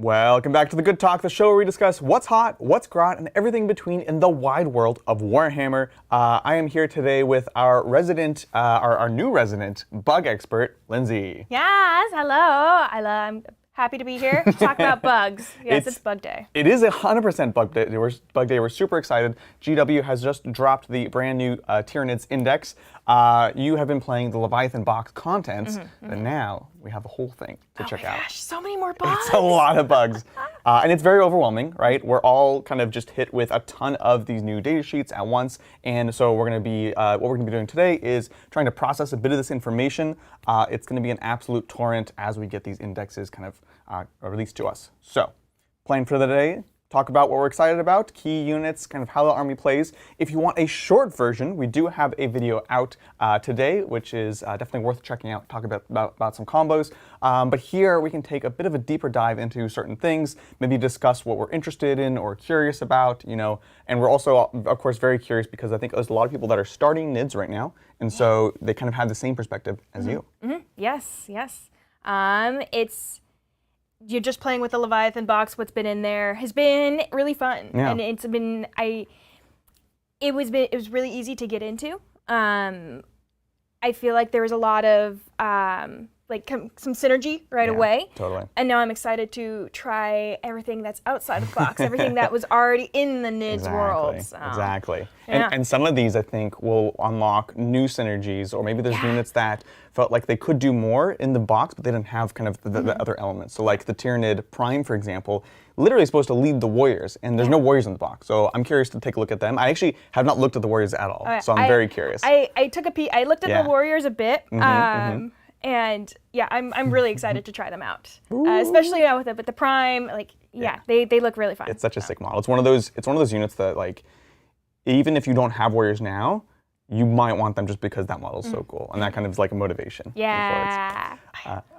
Welcome back to The Good Talk, the show where we discuss what's hot, what's grot, and everything between in the wide world of Warhammer. I am here today with our resident, our new resident bug expert, Lindsay. Yes, hello. I'm happy to be here to talk about bugs. Yes, it's bug day. It is 100% bug day. We're super excited. GW has just dropped the brand new Tyranids index. You have been playing the Leviathan box contents, but now we have the whole thing to check out. Gosh, so many more bugs. It's a lot of bugs. And it's very overwhelming, right? We're all kind of just hit with a ton of these new data sheets at once. And so we're going to be, what we're going to be doing today is trying to process a bit of this information. It's going to be an absolute torrent as we get these indexes kind of released to us. So, plan for the day. Talk about what we're excited about, key units, kind of how the army plays. If you want a short version, we do have a video out today, which is definitely worth checking out, talk about some combos. But here we can take a bit of a deeper dive into certain things, maybe discuss what we're interested in or curious about, you know. And we're also, of course, very curious because I think there's a lot of people that are starting NIDS right now, and so they kind of have the same perspective as you. Yes. You're just playing with the Leviathan box. What's been in there has been really fun, and it's been it was really easy to get into. I feel like there was a lot of some synergy right away. Totally. And now I'm excited to try everything that's outside of the box, everything that was already in the NIDS world. So. Exactly. Yeah. And some of these, I think, will unlock new synergies, or maybe there's units that felt like they could do more in the box, but they didn't have kind of the other elements. So like the Tyranid Prime, for example, literally supposed to lead the Warriors, and there's no Warriors in the box. So I'm curious to take a look at them. I actually have not looked at the Warriors at all, so I'm very curious. I took a peek. I looked at the Warriors a bit. And yeah, I'm really excited to try them out, especially now with the Prime. They look really fun. It's such a sick model. It's one of those units that, like, even if you don't have Warriors now, you might want them just because that model is so cool, and that kind of is like a motivation. Yeah.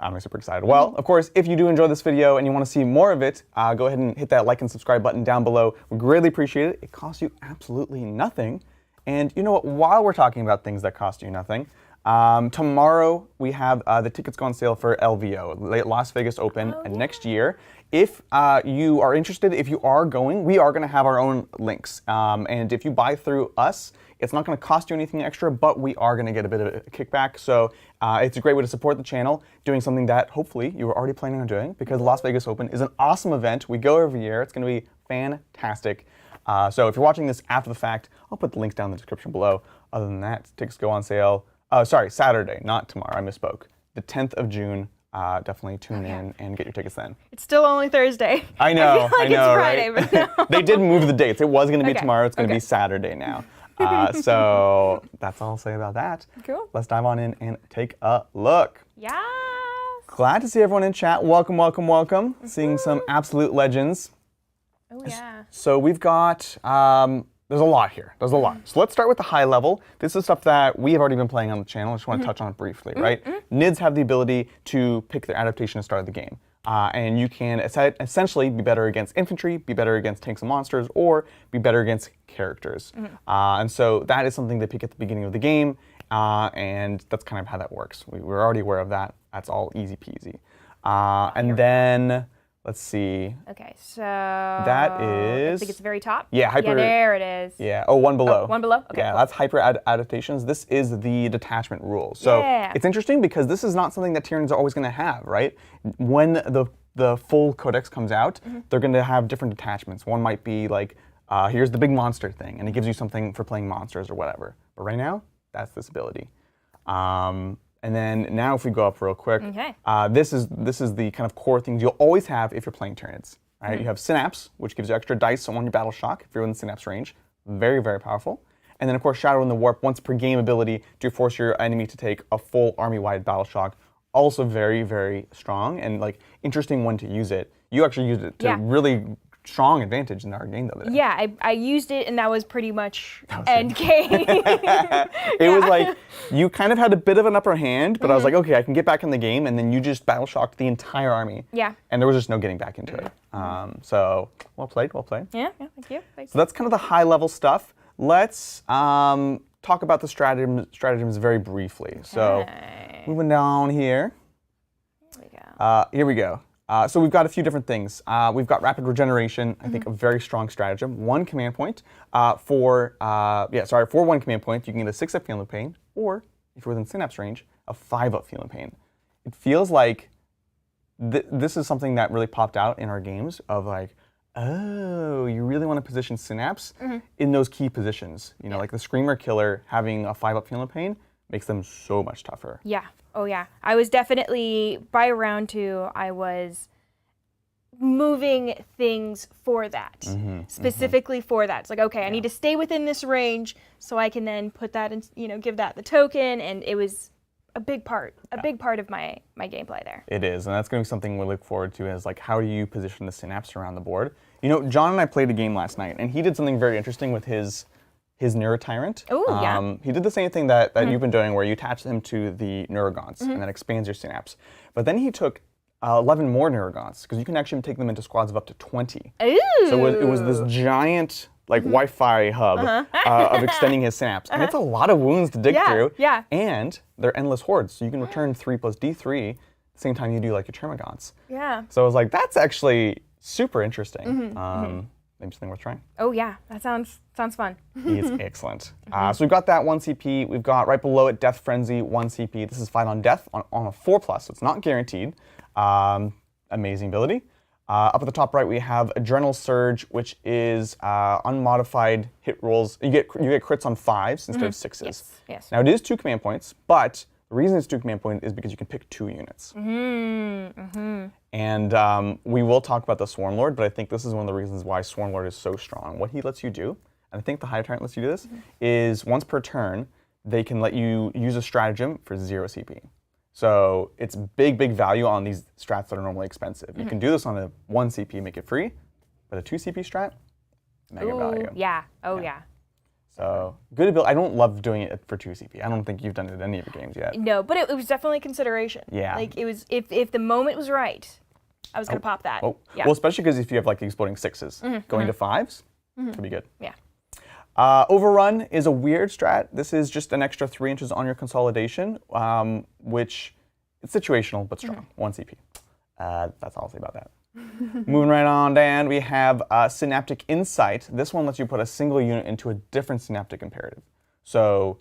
I'm super excited. Well, of course, if you do enjoy this video and you want to see more of it, go ahead and hit that like and subscribe button down below. We greatly appreciate it. It costs you absolutely nothing. And you know what? While we're talking about things that cost you nothing, tomorrow we have the tickets go on sale for LVO, Las Vegas Open, next year. If you are interested, if you are going, we are going to have our own links. And if you buy through us, it's not going to cost you anything extra, but we are going to get a bit of a kickback. So it's a great way to support the channel, doing something that hopefully you were already planning on doing, because Las Vegas Open is an awesome event. We go every year. It's going to be fantastic. So if you're watching this after the fact, I'll put the links down in the description below. Other than that, tickets go on sale. Oh, sorry, Saturday, not tomorrow. I misspoke. The 10th of June. Definitely tune in and get your tickets then. It's still only Thursday. I know, I feel like it's Friday, right? But no. They did move the dates. It was going to be tomorrow. It's going to be Saturday now. So that's all I'll say about that. Cool. Let's dive on in and take a look. Yes. Glad to see everyone in chat. Welcome, welcome, welcome. Seeing some absolute legends. Oh, yeah. So we've got, there's a lot here. There's a lot. So let's start with the high level. This is stuff that we have already been playing on the channel. I just want to touch on it briefly, right? NIDS have the ability to pick their adaptation to start the game. And you can essentially be better against infantry, be better against tanks and monsters, or be better against characters. And so that is something they pick at the beginning of the game, and that's kind of how that works. We're already aware of that. That's all easy peasy. And then, let's see. Okay, so that is, I think it's the very top. Yeah, hyper. Yeah, there it is. Yeah. Oh, one below. Oh, one below. Okay. Yeah, cool. that's hyper adaptations. This is the detachment rule. So it's interesting because this is not something that Tyranids are always going to have, right? When the full codex comes out, they're going to have different detachments. One might be like, here's the big monster thing, and it gives you something for playing monsters or whatever. But right now, that's this ability. And then now if we go up real quick, this is the kind of core things you'll always have if you're playing Tyranids. Right? You have Synapse, which gives you extra dice on your battle shock if you're in the Synapse range. Very, very powerful. And then of course Shadow in the Warp, once per game ability to force your enemy to take a full army-wide battle shock. Also very, very strong and like interesting when to use it. You actually used it to really strong advantage in our game the other day. Yeah, I used it, and that was pretty much end game. It was like, you kind of had a bit of an upper hand, but I was like, okay, I can get back in the game, and then you just battle shocked the entire army. Yeah. And there was just no getting back into it. So, well played, well played. Yeah, thank you. So that's kind of the high level stuff. Let's talk about the stratagems very briefly. So, moving down here. Here we go. Here we go. So we've got a few different things. We've got rapid regeneration, I think a very strong stratagem. 1 command point. For 1 command point, you can get a 6-up Feeling Pain, or if you're within Synapse range, a 5-up Feeling Pain. It feels like this is something that really popped out in our games of like, oh, you really want to position Synapse in those key positions. You know, like the Screamer Killer having a 5-up Feeling Pain makes them so much tougher. Yeah. Oh, yeah. I was definitely, by round 2, I was moving things for that. Specifically for that. It's like, okay, I need to stay within this range so I can then put that in, you know, give that the token. And it was a big part of my gameplay there. It is, and that's going to be something we look forward to is like, how do you position the Synapse around the board? You know, John and I played a game last night, and he did something very interesting with his Neurotyrant. Oh, yeah. He did the same thing that you've been doing, where you attach them to the Neurogons, and that expands your Synapse. But then he took 11 more Neurogons, because you can actually take them into squads of up to 20. Ooh. So it was this giant, like, Wi-Fi hub of extending his Synapse. And it's a lot of wounds to dig through. Yeah. And they're endless hordes, so you can return 3 plus D3 at the same time you do, like, your Termagants. Yeah. So I was like, that's actually super interesting. Maybe something worth trying. Oh, yeah. That sounds fun. He's excellent. So we've got that 1 CP. We've got right below it Death Frenzy, 1 CP. This is Fight on Death on a 4+, so it's not guaranteed. Amazing ability. Up at the top right, we have Adrenal Surge, which is unmodified hit rolls. You get crits on 5s instead of 6s. Yes. Now it is 2 command points, but the reason it's 2 command points is because you can pick 2 units. And we will talk about the Swarm Lord, but I think this is one of the reasons why Swarm Lord is so strong. What he lets you do, and I think the Hive Tyrant lets you do this, is once per turn, they can let you use a stratagem for 0 CP. So it's big value on these strats that are normally expensive. You can do this on a 1 CP, make it free, but a 2 CP strat, mega value. Yeah. Oh, yeah. So good ability. I don't love doing it for 2 CP. I don't think you've done it in any of your games yet. No, but it was definitely a consideration. Yeah. Like, it was, if the moment was right, I was going to pop that. Oh, yeah. Well, especially because if you have like exploding 6s, going to 5s, could be good. Yeah. Overrun is a weird strat. This is just an extra 3 inches on your consolidation, which it's situational but strong. 1 CP. That's all I'll say about that. Moving right on down, we have Synaptic Insight. This one lets you put a single unit into a different synaptic imperative. So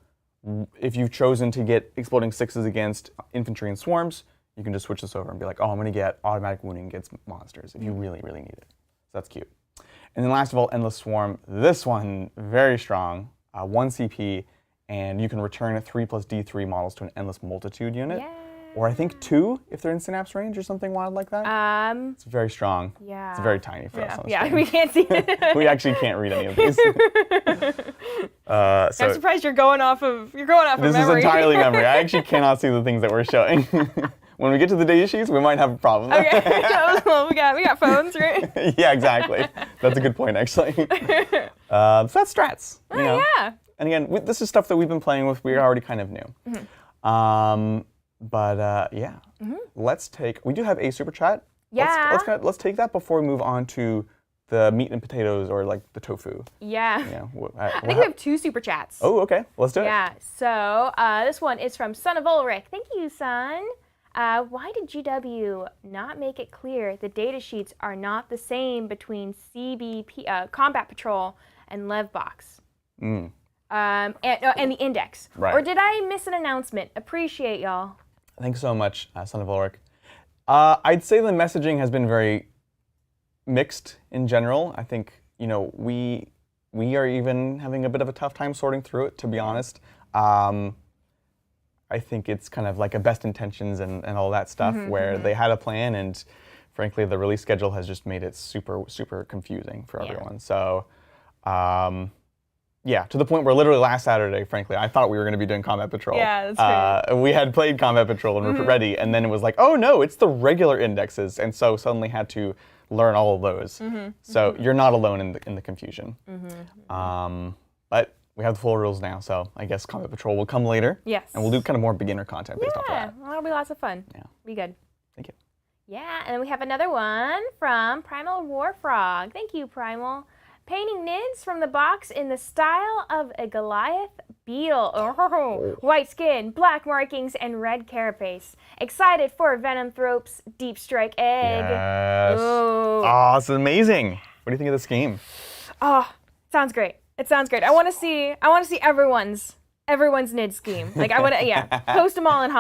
if you've chosen to get exploding 6s against infantry and swarms, you can just switch this over and be like, oh, I'm going to get automatic wounding against monsters if you really, really need it. So that's cute. And then last of all, Endless Swarm. This one, very strong. 1 CP, and you can return 3 plus D3 models to an Endless Multitude unit. Yeah. Or I think 2 if they're in Synapse range or something wild like that. It's very strong. Yeah. It's very tiny for us on the Yeah, screen. we can't see it. We actually can't read any of these. I'm surprised you're going off of memory. This is entirely memory. I actually cannot see the things that we're showing. When we get to the data sheets, we might have a problem. Okay. Well, we got phones, right? Yeah, exactly. That's a good point, actually. So that's strats. You know? Yeah. And again, this is stuff that we've been playing with. We already kind of knew. Yeah. Let's take. We do have a super chat. Yeah. Let's take that before we move on to the meat and potatoes or like the tofu. Yeah. You know, I think we have 2 super chats. Oh, okay. Let's do it. Yeah. So this one is from Son of Ulrich. Thank you, son. Why did GW not make it clear the data sheets are not the same between CBP, Combat Patrol, and Levbox? And the index. Right. Or did I miss an announcement? Appreciate y'all. Thanks so much, Son of Ulrich. I'd say the messaging has been very mixed in general. I think, you know, we are even having a bit of a tough time sorting through it, to be honest. I think it's kind of like a best intentions and all that stuff where they had a plan, and frankly, the release schedule has just made it super, super confusing for everyone. So, yeah, to the point where literally last Saturday, frankly, I thought we were going to be doing Combat Patrol. Yeah, that's great. We had played Combat Patrol and were ready, and then it was like, oh no, it's the regular indexes, and so suddenly had to learn all of those. So you're not alone in the confusion. But we have the full rules now, so I guess Combat Patrol will come later. Yes. And we'll do kind of more beginner content based off of that. Yeah, that'll be lots of fun. Yeah. Be good. Thank you. Yeah, and then we have another one from Primal Warfrog. Thank you, Primal. Painting Nids from the box in the style of a Goliath beetle. Oh. White skin, black markings, and red carapace. Excited for Venomthrope's Deep Strike Egg. Yes. Ooh. Oh, it's amazing. What do you think of this game? Oh, sounds great. It sounds great. I want to see everyone's Nid scheme. Like I want to, post them all in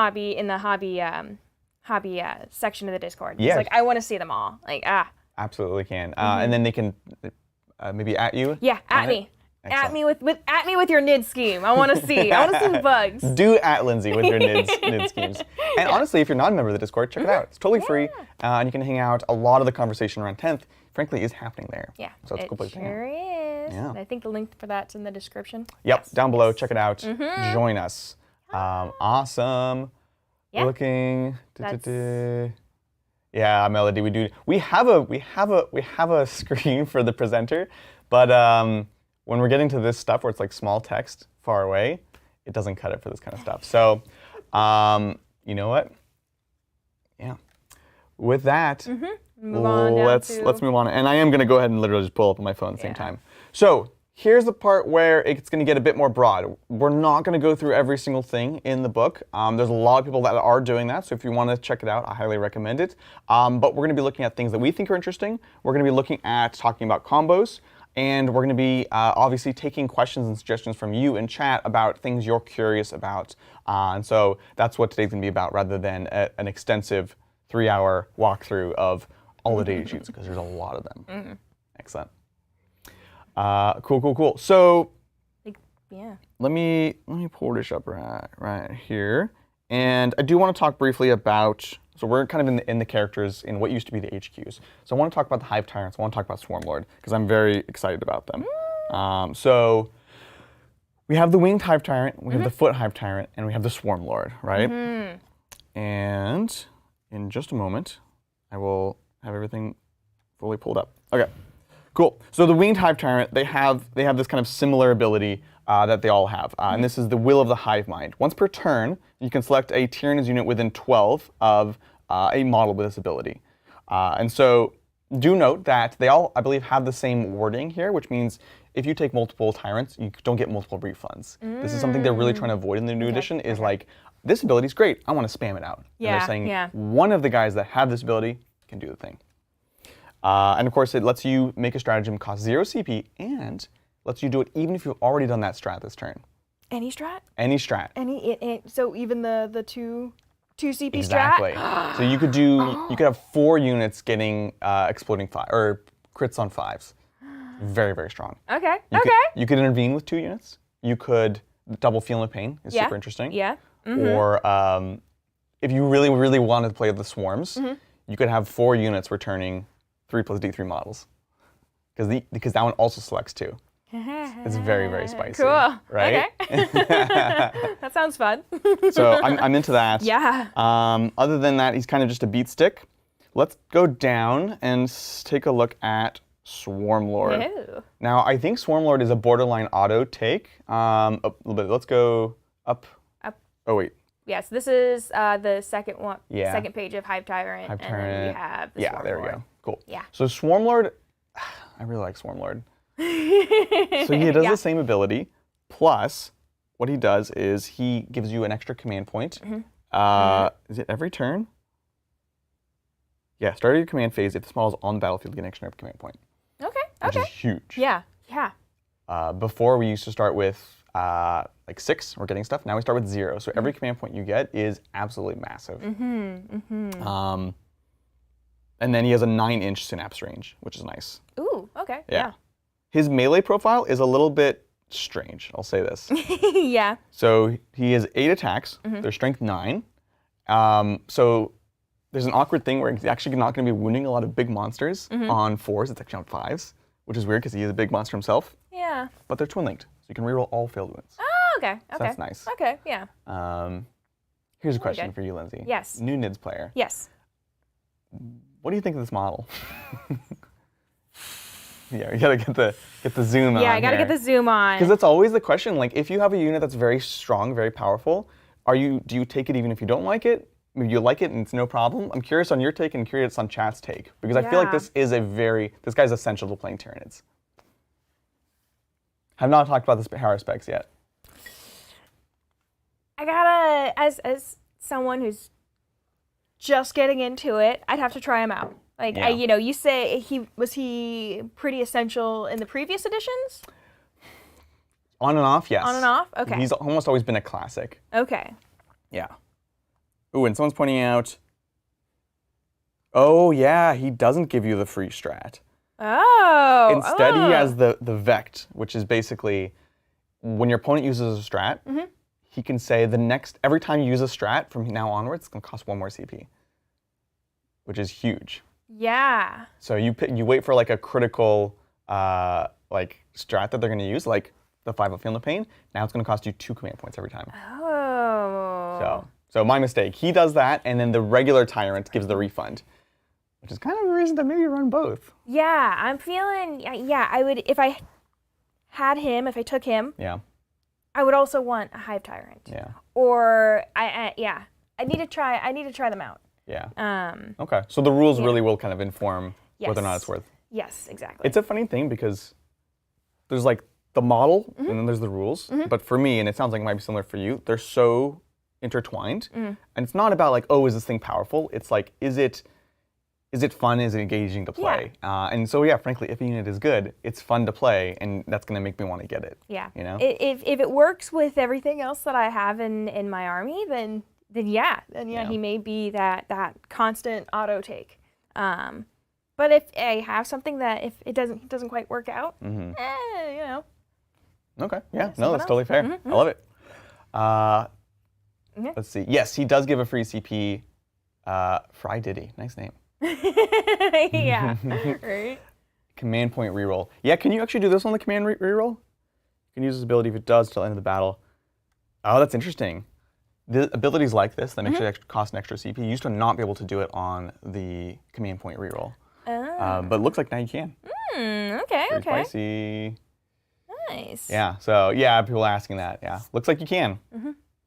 the hobby section of the Discord. Yeah. Like I want to see them all. Like Absolutely can. And then they can maybe at you. Yeah, at me. At me with your Nid scheme. I want to see. I want to see the bugs. Do at Lindsay with your Nid schemes. And honestly, if you're not a member of the Discord, check it out. It's totally free, and you can hang out. A lot of the conversation around 10th, frankly, is happening there. Yeah, so it's a cool place to hang out. Sure is. Yeah. And I think the link for that's in the description. Yep, down below. Check it out. Join us. Awesome. Yeah. We're looking. Yeah, Melody. We have a screen for the presenter, but when we're getting to this stuff where it's like small text far away, it doesn't cut it for this kind of stuff. So, you know what? Yeah. With that, let's move on. And I am going to go ahead and literally just pull up on my phone at the same time. So here's the part where it's going to get a bit more broad. We're not going to go through every single thing in the book. There's a lot of people that are doing that. So if you want to check it out, I highly recommend it. But we're going to be looking at things that we think are interesting. We're going to be looking at talking about combos. And we're going to be obviously taking questions and suggestions from you in chat about things you're curious about. And so that's what today's going to be about, rather than an extensive 3-hour walkthrough of all the data sheets, because there's a lot of them. Excellent. Cool. So let me pull this up right here. And I do want to talk briefly about, so we're kind of in the characters in what used to be the HQs. So I want to talk about the Hive Tyrants. I want to talk about Swarmlord, because I'm very excited about them. So we have the Winged Hive Tyrant, we have the Foot Hive Tyrant, and we have the Swarmlord, right? And in just a moment, I will have everything fully pulled up. Okay, cool. So the Winged Hive Tyrant, they have this kind of similar ability that they all have. And this is the Will of the Hive Mind. Once per turn, you can select a Tyranids unit within 12 of a model with this ability. And so do note that they all, I believe, have the same wording here, which means if you take multiple Tyrants, you don't get multiple refunds. This is something they're really trying to avoid in the new edition, is like, this ability is great, I want to spam it out. And they're saying one of the guys that have this ability can do the thing. And of course, it lets you make a stratagem cost 0 CP, and lets you do it even if you've already done that strat this turn. Any strat? Any strat. So even the two CP exactly. strat? So you could do, you could have 4 units getting exploding 5, or crits on 5s. Very, very strong. Okay, you could intervene with 2 units. You could double Feeling of Pain, is super interesting. Yeah. Or if you really, really wanted to play the Swarms, you could have 4 units returning 3 plus D3 models. Because that one also selects 2. It's very, very spicy. Cool. Right? Okay. That sounds fun. So I'm into that. Yeah. Other than that, he's kind of just a beat stick. Let's go down and take a look at Swarmlord. Ew. Now, I think Swarmlord is a borderline auto take. A little bit. Let's go up. Oh, wait. Yes, this is the second one. Yeah. Second page of Hive Tyrant. And then we have the Swarmlord. There we go. Cool. Yeah. So Swarmlord, I really like Swarmlord. So he does the same ability, plus what he does is he gives you an extra command point. Is it every turn? Yeah, start of your command phase. If this model is on the battlefield, you get an extra command point. Okay. Which is huge. Yeah. Before we used to start with like 6, we're getting stuff. Now we start with 0. So every command point you get is absolutely massive. And then he has a 9-inch synapse range, which is nice. Ooh, okay. Yeah. His melee profile is a little bit strange, I'll say this. Yeah. So he has 8 attacks. They're strength 9. So there's an awkward thing where he's actually not going to be wounding a lot of big monsters on 4s. It's actually on 5s, which is weird because he is a big monster himself. Yeah. But they're twin linked, so you can reroll all failed wounds. Oh, okay. So that's nice. Okay, yeah. Here's a question for you, Lindsay. Yes. New NIDS player. Yes. What do you think of this model? Yeah, you gotta get the zoom on. Yeah, I gotta get the zoom on. Because that's always the question. Like, if you have a unit that's very strong, very powerful, do you take it even if you don't like it? Maybe you like it and it's no problem. I'm curious on your take and curious on chat's take, because I feel like this guy's essential to playing Tyranids. Have not talked about the power specs yet. I gotta, as someone who's just getting into it, I'd have to try him out. Like, Yeah. you say he pretty essential in the previous editions? On and off, yes. On and off? Okay. He's almost always been a classic. Okay. Yeah. Ooh, and someone's pointing out, oh yeah, he doesn't give you the free strat. Oh. Instead, he has the Vect, which is basically when your opponent uses a strat, he can say every time you use a strat from now onwards, it's going to cost 1 more CP, which is huge. Yeah. So you wait for like a critical like strat that they're going to use, like the 5 of Feel No Pain. Now it's going to cost you 2 command points every time. Oh. So my mistake. He does that, and then the regular Tyrant gives the refund, which is kind of a reason to maybe run both. Yeah, I'm feeling. Yeah, I would if I had him. If I took him. Yeah. I would also want a Hive Tyrant. Yeah. Or I need to try them out. Yeah. Okay. So the rules really will kind of inform whether or not it's worth. Yes, exactly. It's a funny thing because there's like the model and then there's the rules. But for me, and it sounds like it might be similar for you, they're so intertwined. And it's not about like, oh, is this thing powerful? It's like, is it fun? Is it engaging to play? Yeah. And so yeah, frankly, if a unit is good, it's fun to play, and that's gonna make me want to get it. Yeah. You know. If it works with everything else that I have in my army, then he may be that constant auto take. But if I have something that if it doesn't quite work out, you know. Okay. Yeah. No, that's totally fair. I love it. Let's see. Yes, he does give a free CP. Fry Diddy. Nice name. Yeah. Right. Command point reroll. Yeah, can you actually do this on the command reroll? You can use this ability if it does till the end of the battle. Oh, that's interesting. The abilities like this that actually cost an extra CP, you used to not be able to do it on the command point reroll. But it looks like now you can. Okay. Pretty spicy. Nice. Yeah. So yeah, people are asking that. Yeah, looks like you can,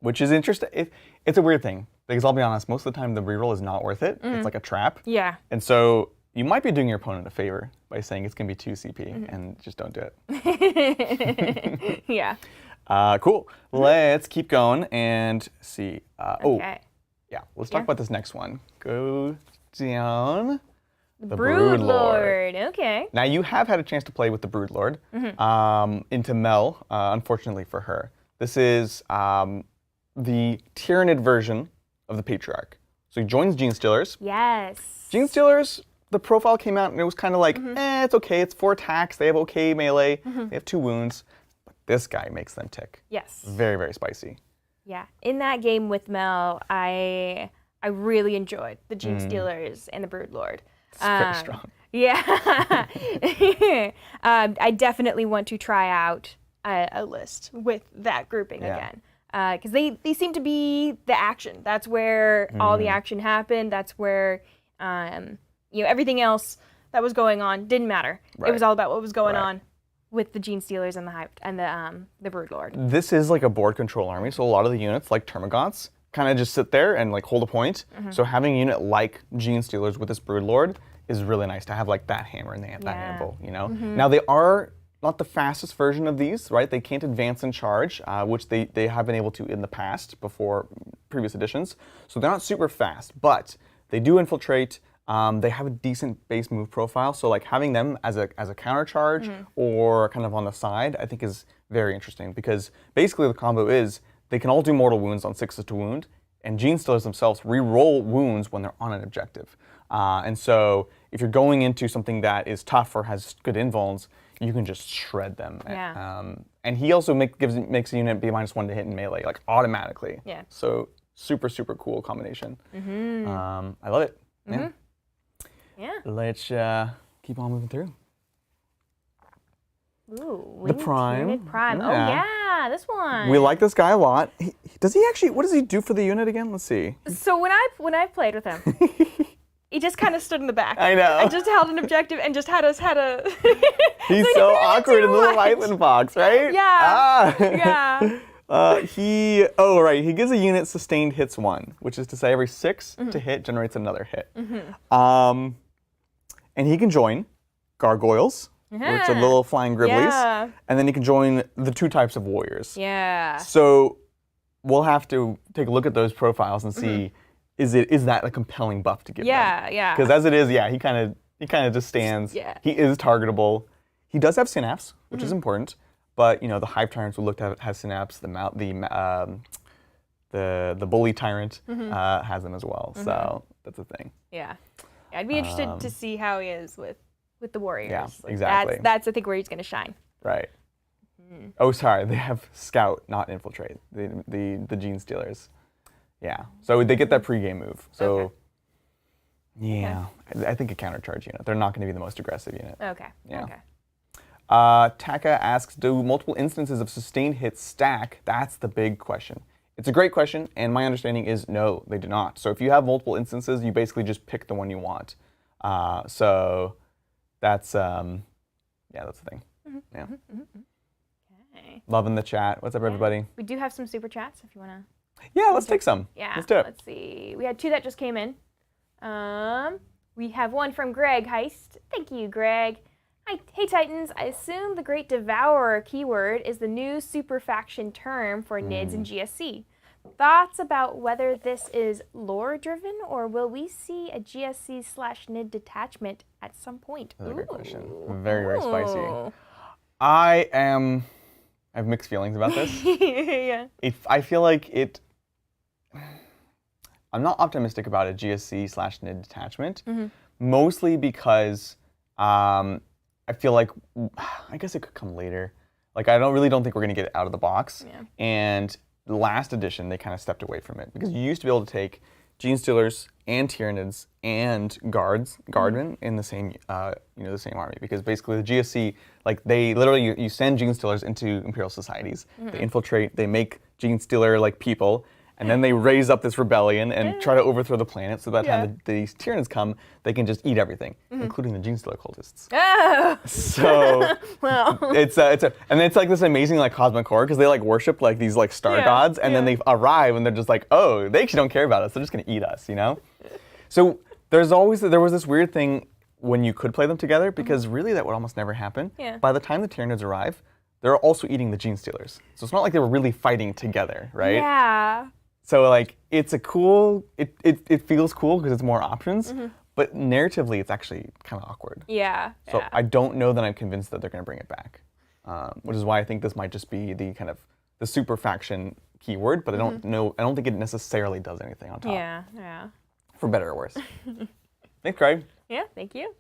which is interesting. It's a weird thing because I'll be honest, most of the time the reroll is not worth it. It's like a trap. Yeah. And so you might be doing your opponent a favor by saying it's gonna be 2 CP and just don't do it. Yeah. Cool. Let's keep going and see. Okay. Oh, yeah. Let's talk about this next one. Go down. The Broodlord. Okay. Now you have had a chance to play with the Broodlord into Mel, unfortunately for her. This is the Tyranid version of the Patriarch. So he joins Genestealers. Yes. Genestealers, the profile came out and it was kind of like, it's okay. It's 4 attacks. They have okay melee. They have 2 wounds. But this guy makes them tick. Yes. Very, very spicy. Yeah. In that game with Mel, I really enjoyed the Genestealers and the Broodlord. It's very strong. Yeah. I definitely want to try out a list with that grouping again. Because they seem to be the action. That's where all the action happened. That's where everything else that was going on didn't matter. Right. It was all about what was going on with the Genestealers and the Broodlord. This is like a board control army, so a lot of the units, like Termagants, kind of just sit there and like hold a point. So having a unit like Genestealers with this Broodlord is really nice to have like that hammer and that anvil, you know? Now they are not the fastest version of these, right? They can't advance and charge, which they have been able to in the past before previous editions. So they're not super fast, but they do infiltrate. They have a decent base move profile, so like having them as a counter charge or kind of on the side, I think is very interesting because basically the combo is they can all do mortal wounds on 6s to wound, and Genestealers themselves re-roll wounds when they're on an objective. And so if you're going into something that is tough or has good invulns, you can just shred them. Yeah. And he also makes a unit be -1 to hit in melee, like automatically. Yeah. So super, super cool combination. I love it. Yeah. Yeah. Let's keep on moving through. Ooh, The Prime. Prime. Yeah. Oh yeah, this one. We like this guy a lot. Does he actually? What does he do for the unit again? Let's see. So when I played with him, he just kind of stood in the back. I know. And just held an objective and just had a. He's so awkward in the little Island box, right? Yeah. Yeah. He gives a unit sustained hits 1, which is to say every 6 to hit generates another hit. And he can join gargoyles, which are little flying gribblies, and then he can join the 2 types of warriors. Yeah. So we'll have to take a look at those profiles and see is that a compelling buff to give them? Yeah. Because as it is, yeah, he kind of just stands. Yeah. He is targetable. He does have synapse, which is important. But the Hive Tyrants we looked at has synapse. The Bully Tyrant has them as well. So that's a thing. Yeah. I'd be interested to see how he is with the Warriors. Yeah, exactly. That's I think where he's going to shine. Right. Oh, sorry. They have Scout, not Infiltrate. The Gene Stealers. Yeah. So they get that pregame move. So, yeah. I think a countercharge unit. They're not going to be the most aggressive unit. Okay. Yeah. Okay. Taka asks, do multiple instances of sustained hits stack? That's the big question. It's a great question, and my understanding is no, they do not. So if you have multiple instances, you basically just pick the one you want. So that's, that's the thing. Yeah. Okay. Loving the chat. What's up, everybody? We do have some super chats if you want to. Yeah, let's take some. Yeah. Let's do it. Let's see. We had 2 that just came in. We have one from Greg Heist. Thank you, Greg. Hi, hey Titans. I assume the Great Devourer keyword is the new super faction term for NIDS and GSC. Thoughts about whether this is lore driven or will we see a GSC/NID detachment at some point? That's a great question. Very, very spicy. I have mixed feelings about this. Yeah. I feel like I'm not optimistic about a GSC/NID detachment, mostly because I feel like, I guess it could come later. Like, I don't think we're going to get it out of the box. Yeah. And the last edition, they kind of stepped away from it because you used to be able to take Gene Stealers and Tyranids and Guardmen in the same, the same army. Because basically the GSC, like they literally, you send Gene Stealers into Imperial societies. They infiltrate, they make Gene Stealer like people, and then they raise up this rebellion and try to overthrow the planet. So by the time the Tyranids come, they can just eat everything, including the Gene Stealer cultists. Oh. So it's like this amazing like cosmic horror because they like worship like these like star gods, and then they arrive and they're just like, oh, they actually don't care about us. They're just gonna eat us, So there was this weird thing when you could play them together because really that would almost never happen. Yeah. By the time the Tyranids arrive, they're also eating the Gene Stealers. So it's not like they were really fighting together, right? Yeah. So like it's a cool, it feels cool because it's more options, but narratively it's actually kind of awkward. Yeah. So I don't know that I'm convinced that they're going to bring it back, which is why I think this might just be the kind of the super faction keyword, but I don't think it necessarily does anything on top. Yeah. For better or worse. Thanks, Craig. Yeah, thank you.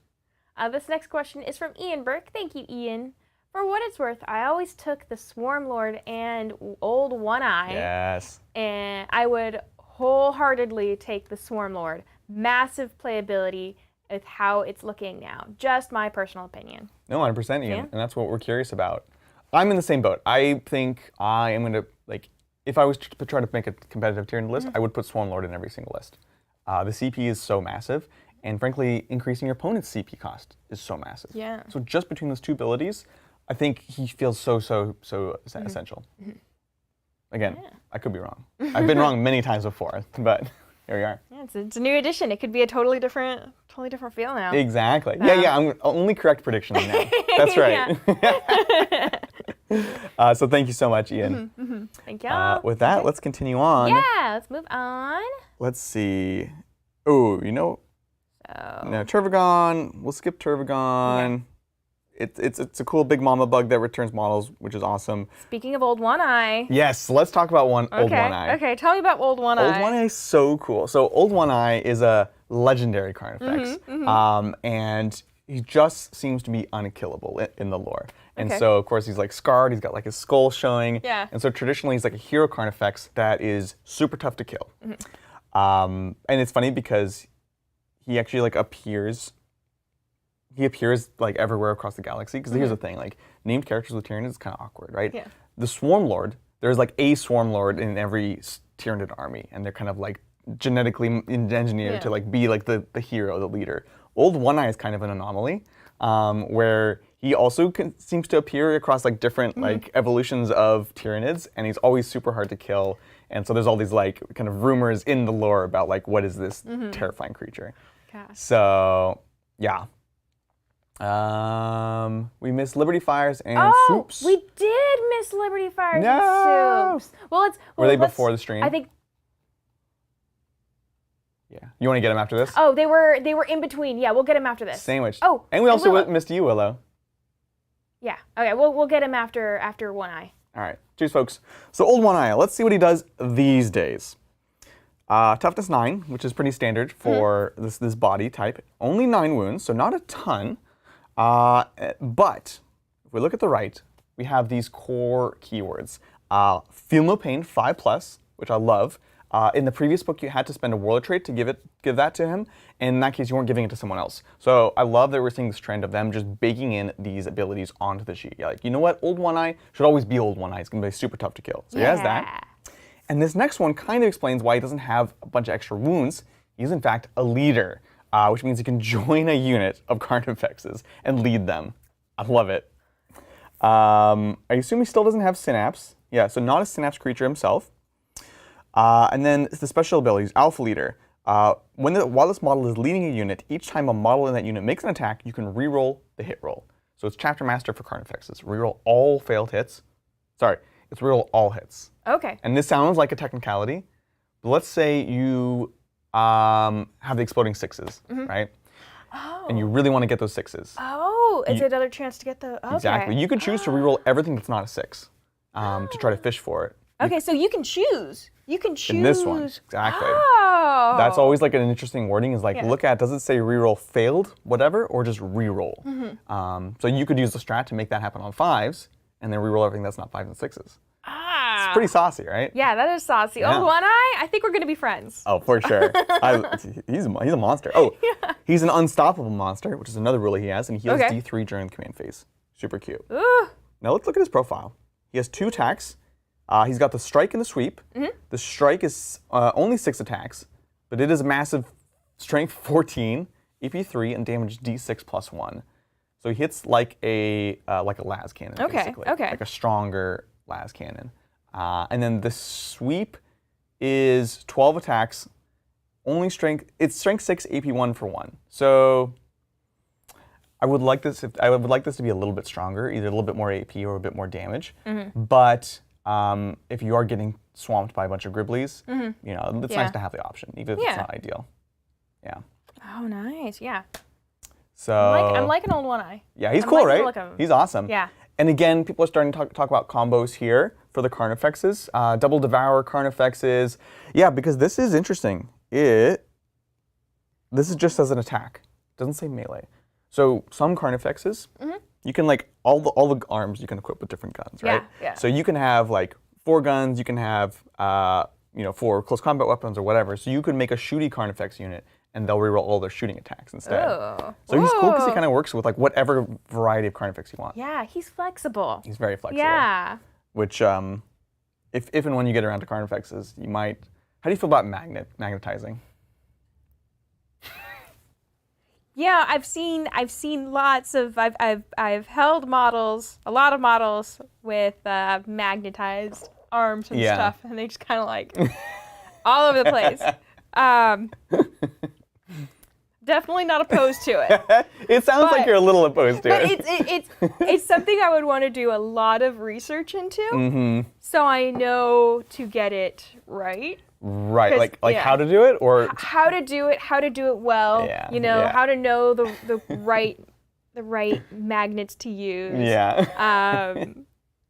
This next question is from Ian Burke. Thank you, Ian. For what it's worth, I always took the Swarm Lord and Old One Eye. Yes. And I would wholeheartedly take the Swarm Lord. Massive playability with how it's looking now. Just my personal opinion. No, 100%, Ian. And that's what we're curious about. I'm in the same boat. I think I am going to, like, if I was to try to make a competitive Tyranid list, I would put Swarm Lord in every single list. The CP is so massive. And frankly, increasing your opponent's CP cost is so massive. Yeah. So just between those 2 abilities, I think he feels so essential. Again, I could be wrong. I've been wrong many times before, but here we are. Yeah, it's a new edition. It could be a totally different feel now. Exactly. Yeah. I'm only correct prediction now. That's right. So thank you so much, Ian. Thank y'all. With that, let's continue on. Yeah, let's move on. Let's see. Oh, no, Turvagon. We'll skip Turvagon. Yeah. It's a cool big mama bug that returns models, which is awesome. Speaking of Old One Eye. Yes, let's talk about Old One Eye. Okay, tell me about Old One Eye. Old One Eye is so cool. So Old One Eye is a legendary Carnifex, and he just seems to be unkillable in the lore. And so, of course, he's like scarred. He's got like his skull showing. Yeah. And so traditionally, he's like a hero Carnifex that is super tough to kill. And it's funny because he actually like appears. He appears like everywhere across the galaxy. Because here's the thing: like named characters with Tyranids is kind of awkward, right? Yeah. The Swarm Lord, there's like a Swarm Lord in every Tyranid army, and they're kind of like genetically engineered to like be like the hero, the leader. Old One Eye is kind of an anomaly, where he also seems to appear across like different like evolutions of Tyranids, and he's always super hard to kill. And so there's all these like kind of rumors in the lore about like what is this terrifying creature. Gosh. So yeah. We missed Liberty Fires and Soups. We did miss Liberty Fires No! and Soups. Well, Were they before the stream? I think. Yeah. You want to get them after this? Oh, they were in between. Yeah, we'll get them after this. Sandwich. Oh, and we also missed you, Willow. Yeah. Okay. We'll get him after One Eye. All right. Cheers, folks. So old One Eye. Let's see what he does these days. Toughness 9, which is pretty standard for this body type. Only 9 wounds, so not a ton. But if we look at the right, we have these core keywords. Feel no pain, 5+, which I love. In the previous book, you had to spend a warlord trait to give that to him. And in that case, you weren't giving it to someone else. So I love that we're seeing this trend of them just baking in these abilities onto the sheet. Like, you know what? Old One Eye should always be Old One Eye. It's going to be super tough to kill. So he has that. And this next one kind of explains why he doesn't have a bunch of extra wounds. He's in fact a leader, which means he can join a unit of Carnifexes and lead them. I love it. I assume he still doesn't have Synapse. Yeah, so not a Synapse creature himself. And then the special abilities, Alpha Leader. While this model is leading a unit, each time a model in that unit makes an attack, you can reroll the hit roll. So it's Chapter Master for Carnifexes. Reroll all failed hits. Sorry, it's reroll all hits. Okay. And this sounds like a technicality, but let's say you have the exploding 6s, right? Oh. And you really want to get those 6s. Oh, is it another chance to get the? Okay. Exactly. You could choose to reroll everything that's not a 6 to try to fish for it. Okay, so you can choose. You can choose. In this one, exactly. Oh. That's always like an interesting wording is like, look at, does it say reroll failed, whatever, or just reroll? So you could use the strat to make that happen on 5s, and then reroll everything that's not 5s and 6s. It's pretty saucy, right? Yeah, that is saucy. Yeah. Oh, One Eye, I think we're going to be friends. Oh, for sure. He's a monster. Oh, he's an unstoppable monster, which is another rule he has, and he has D3 during the command phase. Super cute. Ooh. Now let's look at his profile. He has 2 attacks. He's got the strike and the sweep. The strike is only 6 attacks, but it is a massive strength 14, EP 3, and damage D6 plus 1. So he hits like a las cannon, basically. Like a stronger las cannon. And then the sweep is 12 attacks, only strength. It's strength 6, AP 1 for 1. So I would like this to be a little bit stronger, either a little bit more AP or a bit more damage. But if you are getting swamped by a bunch of Gribblies, you know, it's nice to have the option, even if it's not ideal. Yeah. Oh, nice. Yeah. So I'm like an Old One Eye. Yeah, he's cool, right? He's awesome. Yeah. And again, people are starting to talk about combos here for the Carnifexes. Double Devour Carnifexes. Yeah, because this is interesting. This is just as an attack. It doesn't say melee. So some Carnifexes, you can like all the arms you can equip with different guns, right? Yeah. So you can have like 4 guns. You can have 4 close combat weapons or whatever. So you could make a shooty Carnifex unit, and they'll reroll all their shooting attacks instead. Oh. So he's cool because he kind of works with like whatever variety of Carnifex you want. Yeah, he's flexible. He's very flexible. Yeah. Which, if and when you get around to Carnifexes, you might. How do you feel about magnetizing? Yeah, I've seen lots of I've held models, a lot of models with magnetized arms and stuff, and they just kind of like all over the place. Definitely not opposed to it. It sounds like you're a little opposed to it. It's something I would want to do a lot of research into, so I know to get it right. Right, like how to do it, or how to do it well. Yeah, how to know the right magnets to use. Yeah.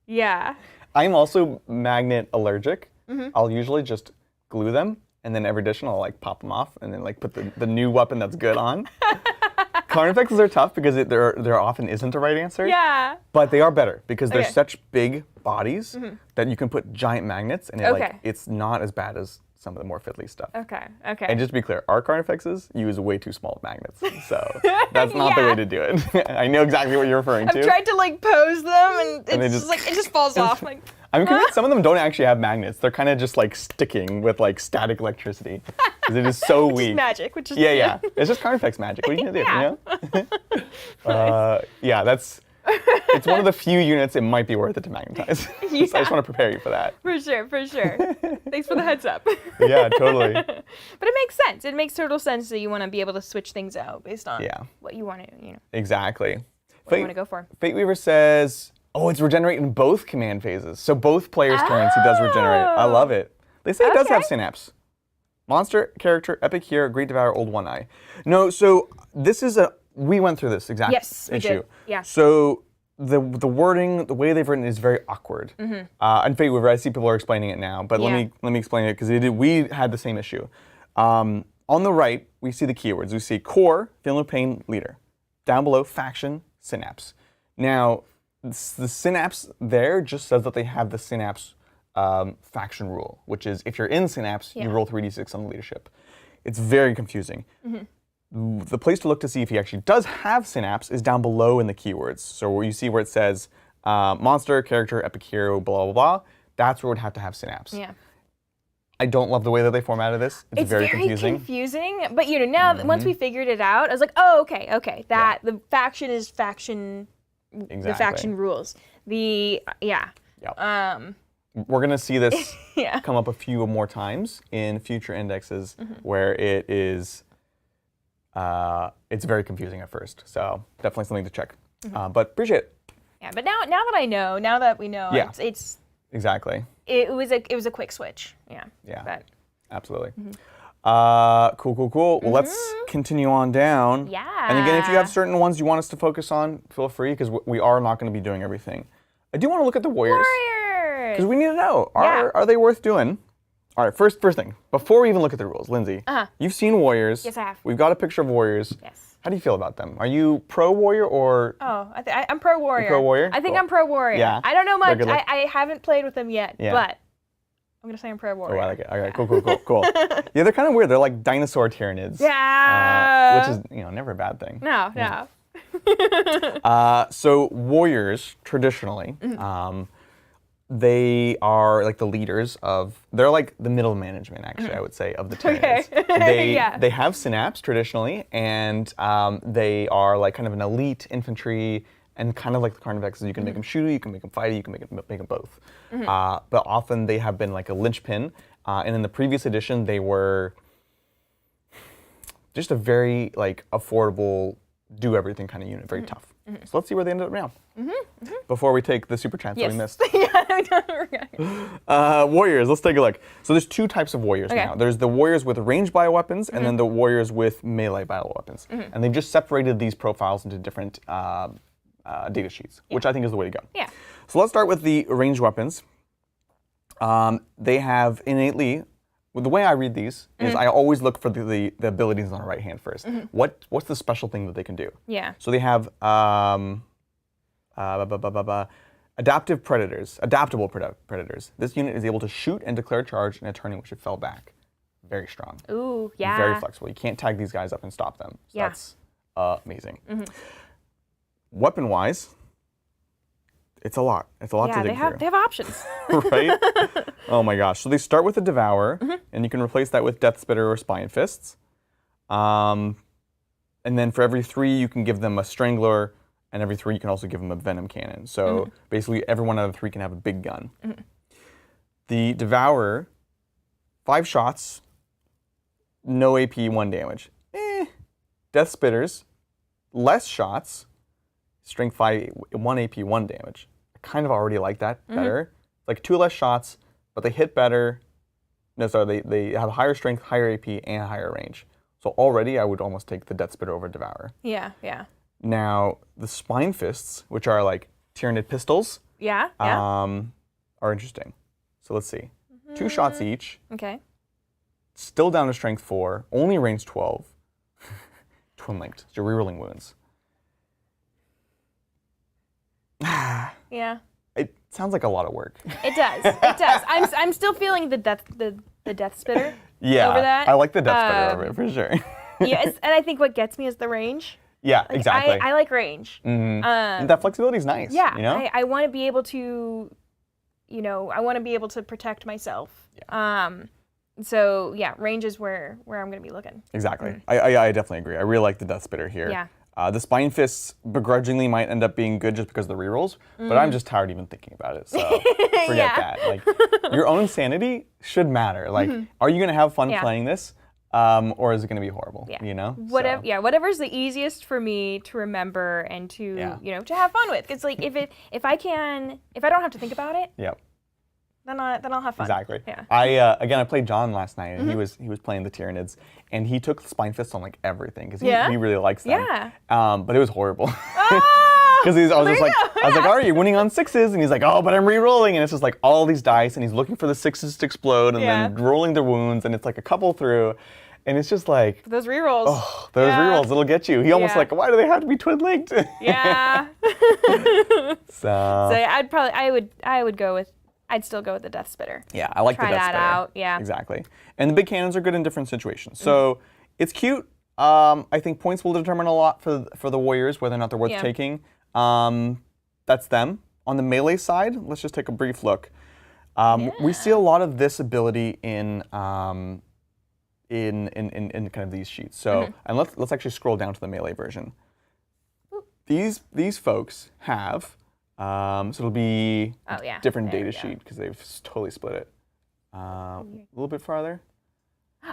Yeah. I'm also magnet allergic. I'll usually just glue them, and then every edition I'll like pop them off, and then like put the new weapon that's good on. Carnifexes are tough because there often isn't a right answer. Yeah. But they are better because they're such big bodies that you can put giant magnets, and it's not as bad as some of the more fiddly stuff. Okay. And just to be clear, our Carnifexes use way too small magnets, so that's not the way to do it. I know exactly what you're referring to. I've tried to like pose them, and it just falls off. Like, I'm convinced some of them don't actually have magnets. They're kind of just like sticking with like static electricity because it is so weak. It's magic, which is It's just Carnifex magic. What are you gonna do? You know? It's one of the few units it might be worth it to magnetize. So I just want to prepare you for that. For sure. Thanks for the heads up. Yeah, totally. But it makes sense. It makes total sense that you want to be able to switch things out based on what you want to, Exactly. what you want to go for. Fate Weaver says, oh, it's regenerating both command phases. So both players' turns he does regenerate. I love it. They say it does have synapse. Monster, character, epic hero, great devourer, old one eye. No, so this is we went through this exact issue. Did. Yeah. So the wording, the way they've written is very awkward. And Fate Weaver, I see people are explaining it now, but let me explain it because we had the same issue. On the right, we see the keywords. We see core, feeling of pain, leader. Down below, faction, synapse. Now, the synapse there just says that they have the synapse faction rule, which is if you're in synapse, you roll 3d6 on the leadership. It's very confusing. The place to look to see if he actually does have synapse is down below in the keywords. So where you see where it says monster, character, epic hero, blah, blah, blah, that's where it would have to have synapse. Yeah. I don't love the way that they formatted this. It's very confusing. But now once we figured it out, I was like, oh, okay. That the faction is faction. Exactly. The faction rules. We're gonna see this come up a few more times in future indexes where it is. It's very confusing at first, so definitely something to check. But appreciate it. Yeah, but now that we know, it's exactly. It was a quick switch. Yeah. But. Absolutely. Cool. Well, let's continue on down. Yeah. And again, if you have certain ones you want us to focus on, feel free, because we are not going to be doing everything. I do want to look at the warriors. Because we need to know, are they worth doing? All right, first thing, before we even look at the rules, Lindsay, you've seen warriors. Yes, I have. We've got a picture of warriors. Yes. How do you feel about them? Are you pro warrior or? Oh, I'm pro warrior. You're pro warrior? I think I'm pro warrior. Yeah. I don't know much. I haven't played with them yet, but I'm gonna say I'm pro warrior. Oh, I like it. Okay, cool. Yeah, they're kind of weird. They're like dinosaur Tyranids. Yeah. Which is never a bad thing. No. So warriors traditionally, they are like the leaders of. They're like the middle management, actually, I would say, of the Tyranids. They have synapse traditionally, and they are like kind of an elite infantry. And kind of like the Carnivexes, you can make them shooty, you can make them fighty, you can make them both. But often they have been like a linchpin. And in the previous edition, they were just a very like affordable, do everything kind of unit, very tough. So let's see where they ended up now. Before we take the super chance that we missed. Warriors, let's take a look. So there's two types of warriors now. There's the warriors with ranged bioweapons, and then the warriors with melee bioweapons. And they've just separated these profiles into different data sheets, which I think is the way to go. Yeah. So let's start with the ranged weapons. They have innately, the way I read these is I always look for the abilities on the right hand first. What's the special thing that they can do? Yeah. So they have adaptable predators. This unit is able to shoot and declare charge in a turn in which it fell back. Very strong. Ooh, yeah. Very flexible. You can't tag these guys up and stop them. So that's amazing. Weapon-wise, it's a lot. It's a lot to dig through. They have options. Right? Oh my gosh. So they start with a Devourer, and you can replace that with Death Spitter or Spine Fists. And then for every 3, you can give them a Strangler, and every 3, you can also give them a Venom Cannon. So basically, every one out of the 3 can have a big gun. The Devourer, 5 shots, no AP, 1 damage. Death Spitters, less shots, Strength 5, 1 AP, 1 damage. I kind of already like that better. Like 2 less shots, but they hit better. No, sorry, they have higher strength, higher AP, and higher range. So already I would almost take the Death Spitter over Devourer. Yeah. Now, the Spine Fists, which are like Tyranid pistols, are interesting. So let's see. 2 shots each. Okay. Still down to strength 4, only range 12. Twin linked, so you're rerolling wounds. Yeah. It sounds like a lot of work. It does. I'm still feeling the death spitter. Yeah. Over that. I like the death spitter over it for sure. Yes, and I think what gets me is the range. Yeah, like, exactly. I like range. That flexibility is nice. Yeah. You know? I want to be able to, I want to be able to protect myself. Yeah. So yeah, range is where I'm going to be looking. Exactly. I definitely agree. I really like the Death Spitter here. Yeah. The Spine Fists begrudgingly might end up being good just because of the rerolls, but I'm just tired even thinking about it, so forget that. Like, your own sanity should matter. Like, are you going to have fun playing this, or is it going to be horrible, you know? Whatever, whatever's the easiest for me to remember and to, you know, to have fun with. It's like, if I don't have to think about it, then I'll have fun. Exactly. Yeah. I played John last night, and he was playing the Tyranids, and he took Spine Fist on like everything because he really likes them. Yeah. But it was horrible. Because I was like, all right, you're winning on 6s, and he's like, oh, but I'm re-rolling, and it's just like all these dice, and he's looking for the 6s to explode, and then rolling the wounds, and it's like a couple through, and it's just like those rerolls. Oh, those rerolls, it'll get you. He almost like, why do they have to be twin linked? Yeah. So I'd still go with the Death Spitter. Yeah, I like the Death Spitter. Try that out. Yeah. Exactly. And the big cannons are good in different situations. So it's cute. I think points will determine a lot for the warriors, whether or not they're worth taking. That's them. On the melee side, let's just take a brief look. We see a lot of this ability in kind of these sheets. So and let's actually scroll down to the melee version. These folks have so it'll be different data sheet because they've totally split it. A little bit farther.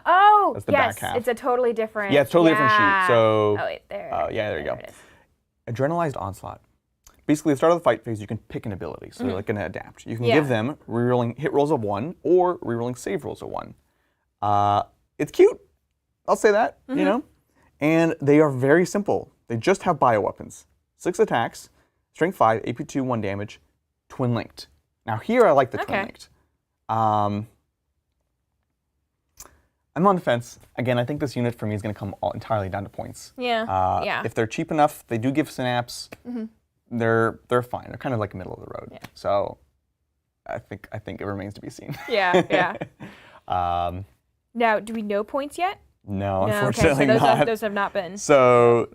Oh, that's the back half. It's a totally different. Yeah, it's totally different sheet. So, there you go. Adrenalized Onslaught. Basically, at the start of the fight phase, you can pick an ability, so they're like going to adapt. You can give them rerolling hit rolls of 1 or rerolling save rolls of 1. It's cute. I'll say that. You know, and they are very simple. They just have bioweapons. 6 attacks, strength 5, AP 2, 1 damage, twin linked. Now here I like the twin linked. I'm on the fence. Again, I think this unit for me is going to come entirely down to points. If they're cheap enough, they do give synapse. They're fine. They're kind of like middle of the road. So I think it remains to be seen. Now, do we know points yet? No, unfortunately not. Those have not been. So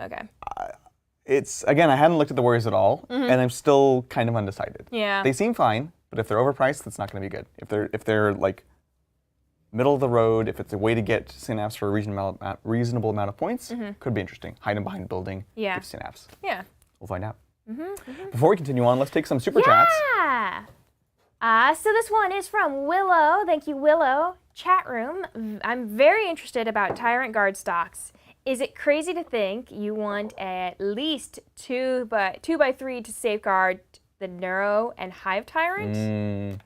it's again, I hadn't looked at the warriors at all, and I'm still kind of undecided. They seem fine, but if they're overpriced, that's not going to be good. If they're like middle of the road, if it's a way to get synapse for a reasonable amount of points, could be interesting. Hide them behind building, give synapse. We'll find out. Before we continue on, let's take some super chats. So this one is from Willow. Thank you, Willow. Chat room. I'm very interested about Tyrant Guard stocks. Is it crazy to think you want at least 2x3 to safeguard the Neuro and Hive Tyrant?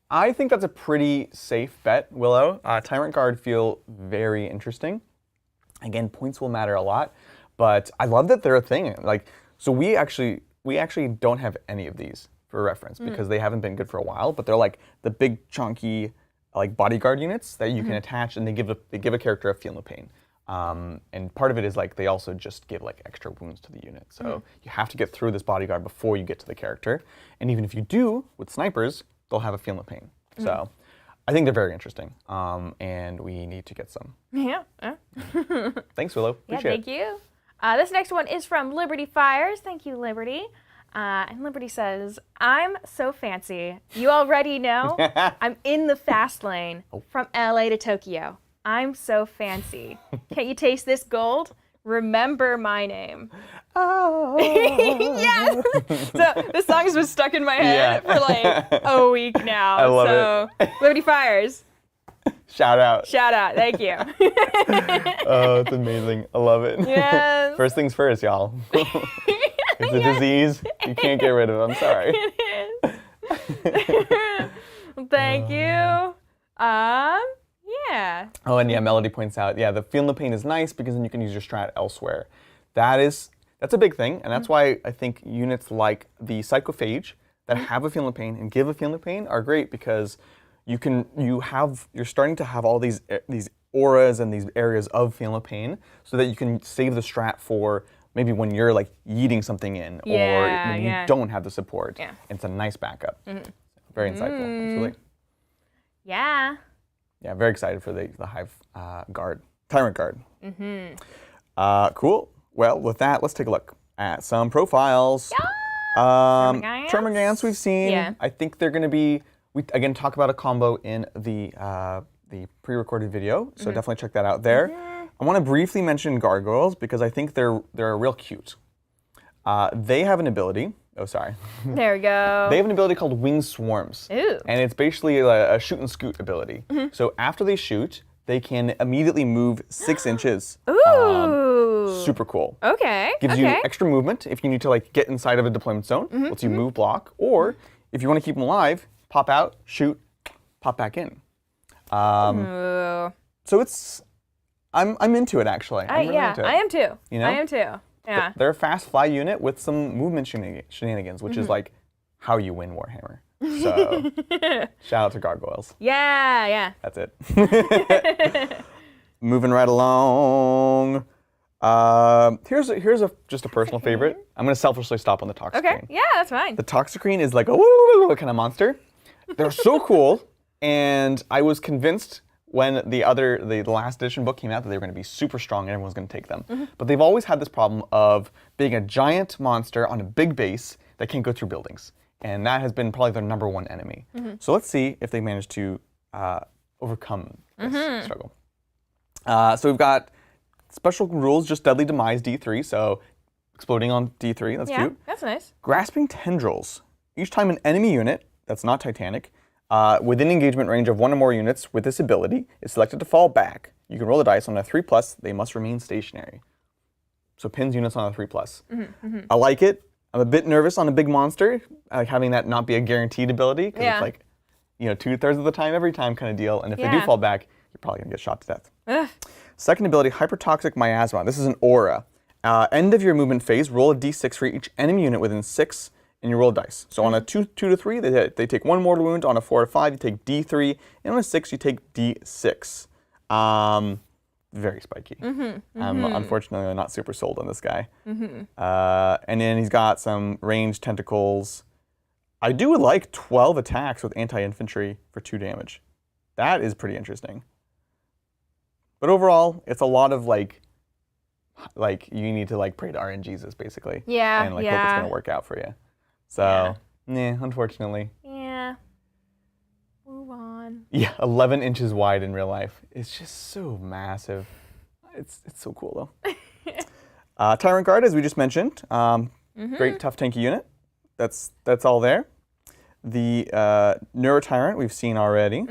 I think that's a pretty safe bet, Willow. Tyrant Guard feel very interesting. Again, points will matter a lot, but I love that they're a thing. Like, so we actually don't have any of these for reference because they haven't been good for a while. But they're like the big chunky like bodyguard units that you can attach, and they give a character a feel no pain. And part of it is like they also just give like extra wounds to the unit. So you have to get through this bodyguard before you get to the character. And even if you do with snipers, they'll have a feel no pain. So I think they're very interesting, and we need to get some. Thanks, Willow. Appreciate thank you. This next one is from Liberty Fires. Thank you, Liberty. And Liberty says, I'm so fancy. You already know I'm in the fast lane from LA to Tokyo. I'm so fancy. Can't you taste this gold? Remember my name. Oh. Yes! So this song has been stuck in my head for like a week now. I love it. Liberty Fires. Shout out. Shout out. Thank you. Oh, it's amazing. I love it. Yes. First things first, y'all. It's a disease you can't get rid of. I'm sorry. It is. Thank you. Yeah. Oh, and Melody points out, the feel no pain is nice because then you can use your strat elsewhere. That's a big thing, and that's why I think units like the Psychophage that have a feel no pain and give a feel no pain are great because you're starting to have all these auras and these areas of feel no pain so that you can save the strat for maybe when you're like yeeting something in or when you don't have the support. It's a nice backup. Very insightful. Absolutely. Yeah. Yeah, very excited for the Hive Guard, Tyrant Guard. Cool. Well, with that, let's take a look at some profiles. Termagants we've seen. I think they're going to be, we again talk about a combo in the pre-recorded video, so definitely check that out there. I want to briefly mention gargoyles because I think they're real cute. They have an ability. Oh, sorry. There we go. They have an ability called wing swarms. Ooh. And it's basically a shoot and scoot ability. So after they shoot, they can immediately move 6 inches. Ooh. Super cool. Okay. Gives you extra movement if you need to like get inside of a deployment zone. Lets you move, block, or if you want to keep them alive, pop out, shoot, pop back in. Ooh. So it's, I'm into it actually. I'm really into it. I am too. You know? I am too. Yeah. They're a fast fly unit with some movement shenanigans, which is like how you win Warhammer. So shout out to gargoyles. Yeah, yeah. That's it. Moving right along. Here's just a personal favorite. I'm gonna selfishly stop on the Toxicrene. Okay. Yeah, that's fine. The Toxicrene is like a woo kind of monster. They're so cool, and I was convinced when the last edition book came out that they were going to be super strong and everyone was going to take them. But they've always had this problem of being a giant monster on a big base that can't go through buildings. And that has been probably their #1 enemy. So let's see if they manage to overcome this struggle. So we've got special rules, just deadly demise D3, so exploding on D3, that's cute. That's nice. Grasping tendrils. Each time an enemy unit, that's not Titanic, within engagement range of 1 or more units with this ability is selected to fall back. You can roll the dice on a 3+, they must remain stationary. So pins units on a 3+. I like it. I'm a bit nervous on a big monster, having that not be a guaranteed ability, because it's like, 2/3 of the time, every time kind of deal. And if they do fall back, you're probably going to get shot to death. Ugh. Second ability, Hypertoxic Miasma. This is an aura. End of your movement phase, roll a d6 for each enemy unit within 6, and you roll dice. So on a 2 to 3, they take 1 mortal wound. On a 4 to 5, you take d3. And on a 6, you take d6. Very spiky. I'm unfortunately not super sold on this guy. And then he's got some ranged tentacles. I do like 12 attacks with anti-infantry for 2 damage. That is pretty interesting. But overall, it's a lot of like you need to like pray to RNGesus basically. Yeah, and hope it's gonna work out for you. So, unfortunately. Yeah. Move on. Yeah, 11 inches wide in real life. It's just so massive. It's so cool though. Tyrant Guard, as we just mentioned, great tough tanky unit. That's all there. The Neurotyrant we've seen already.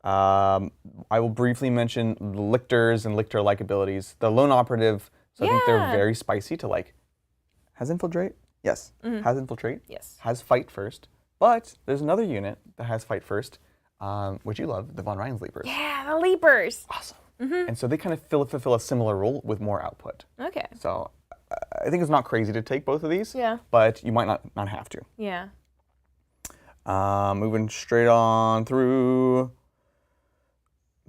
I will briefly mention Lictors and Lictor-like abilities. The Lone Operative, so I think they're very spicy to like. Has Infiltrate? Yes. Has Infiltrate? Yes. Has Fight First. But there's another unit that has Fight First, which you love, the Von Ryan's Leapers. Yeah, the Leapers. Awesome. And so they kind of fulfill a similar role with more output. Okay. So I think it's not crazy to take both of these. Yeah. But you might not have to. Yeah. Moving straight on through.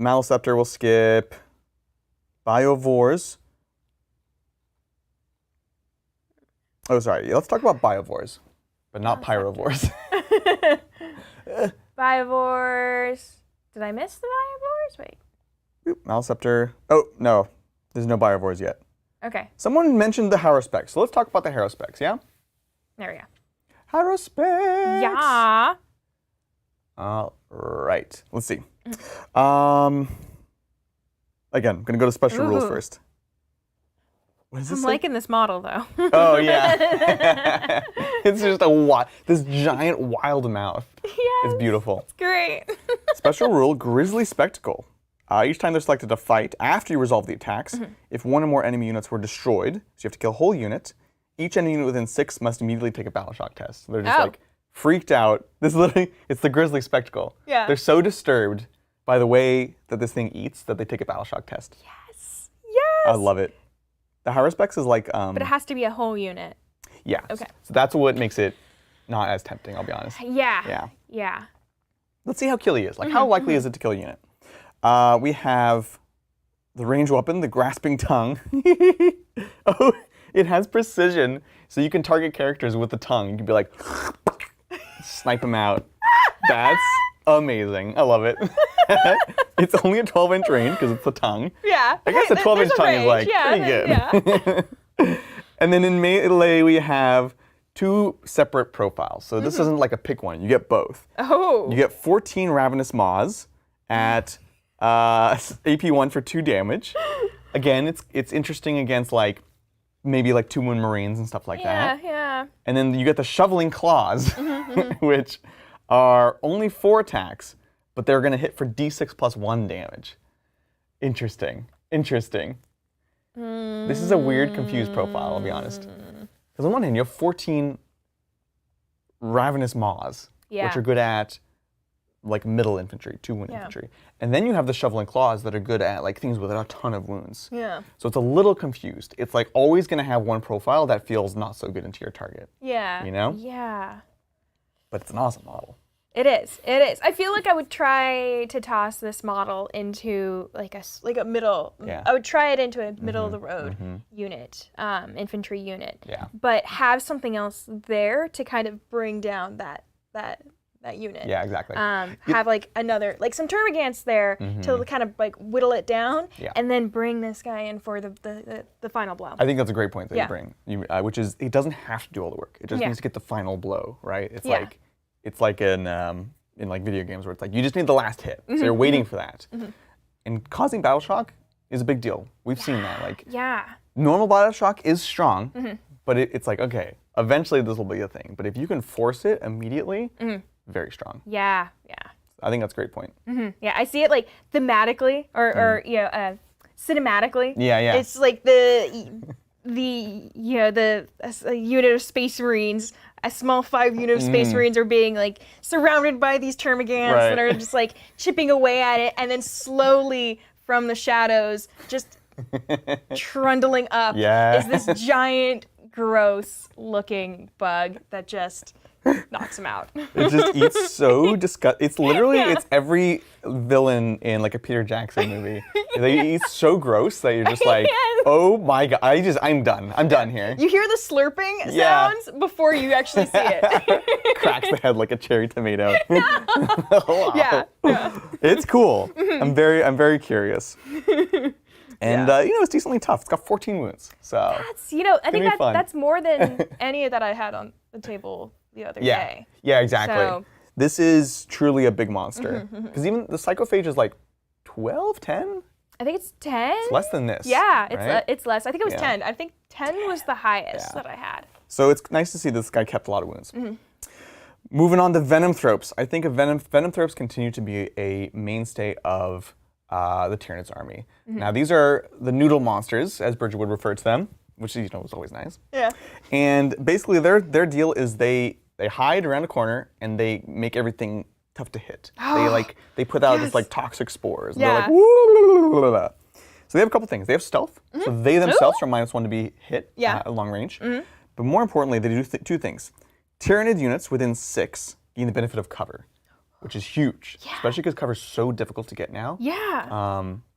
Maleceptor will skip. Biovores. Oh, sorry. Let's talk about Biovores, but not Pyrovores. Biovores. Did I miss the Biovores? Wait. Maleceptor. Oh, no. There's no Biovores yet. Okay. Someone mentioned the Harrowspecs, so let's talk about the Harrowspecs, yeah? There we go. Harrowspecs! Yeah. All right. Let's see. Again, I'm going to go to special rules first. What is this? I'm liking this model, though. Oh, yeah. It's just this giant wild mouth. Yes. It's beautiful. It's great. Special rule, Grisly Spectacle. Each time they're selected to fight, after you resolve the attacks, if 1 or more enemy units were destroyed, so you have to kill a whole unit, each enemy unit within 6 must immediately take a battle shock test. So they're just like freaked out. This literally, it's the Grisly Spectacle. Yeah. They're so disturbed by the way that this thing eats that they take a battle shock test. Yes. Yes. I love it. The Harrowspecs is like... but it has to be a whole unit. Yeah. Okay. So that's what makes it not as tempting, I'll be honest. Yeah. Yeah. Yeah. Let's see how killy is. Like, how likely is it to kill a unit? We have the ranged weapon, the Grasping Tongue. Oh, it has precision, so you can target characters with the tongue. You can be like, snipe them out. That's amazing. I love it. It's only a 12-inch range because it's the tongue. Yeah. I guess a 12-inch tongue is like pretty good. Yeah. And then in melee, we have 2 separate profiles. So this isn't like a pick one. You get both. Oh. You get 14 Ravenous Maws at AP 1 for 2 damage. Again, it's interesting against like maybe like 2 Wound Marines and stuff like that. Yeah. And then you get the Shoveling Claws, which are only 4 attacks, but they're going to hit for d6 plus 1 damage. Interesting. This is a weird, confused profile, I'll be honest. Because on one hand, you have 14 Ravenous Maws, which are good at like middle infantry, 2 wound infantry. And then you have the Shoveling Claws that are good at like things with a ton of wounds. Yeah. So it's a little confused. It's like always going to have one profile that feels not so good into your target. Yeah. You know? Yeah. But it's an awesome model. It is. I feel like I would try to toss this model into like a middle. Yeah. I would try it into a middle of the road unit, infantry unit. Yeah. But have something else there to kind of bring down that unit. Yeah, exactly. Have like another, like some termagants there to kind of like whittle it down, and then bring this guy in for the final blow. I think that's a great point that you bring, which is it doesn't have to do all the work. It just needs to get the final blow, right? It's like in like video games where it's like you just need the last hit, so you're waiting for that. And causing battle shock is a big deal. We've seen that. Like normal battle shock is strong, but it's like okay, eventually this will be a thing. But if you can force it immediately, very strong. Yeah. I think that's a great point. Yeah, I see it like thematically or cinematically. Yeah. It's like the unit of Space Marines, a small 5 unit of Space Marines are being like surrounded by these termagants that are just like chipping away at it, and then slowly from the shadows, just trundling up is this giant, gross looking bug that just knocks him out. It just eats so disgusting. It's literally, it's every villain in like a Peter Jackson movie. They eat so gross that you're just like, oh my god, I'm done. I'm done here. You hear the slurping sounds before you actually see it. Cracks the head like a cherry tomato. Yeah. It's cool. I'm very curious. And it's decently tough. It's got 14 wounds. So that's, I think that's more than any that I had on the table the other day. Yeah, exactly. So, this is truly a big monster. Because even the Psychophage is like 12, 10? I think it's 10. It's less than this. Yeah, right? It's less. I think it was 10. I think 10 was the highest that I had. So it's nice to see this guy kept a lot of wounds. Moving on to Venomthropes. I think Venomthropes continue to be a mainstay of the Tyranids army. Now these are the noodle monsters, as Bridget would refer to them, which is always nice. Yeah. And basically their deal is they hide around a corner and they make everything tough to hit. They put out this like toxic spores. And they're like woo. So they have a couple things. They have stealth, so they themselves are -1 to be hit at long range. But more importantly, they do 2 things. Tyranid units within 6 gain the benefit of cover, which is huge, especially because cover is so difficult to get now.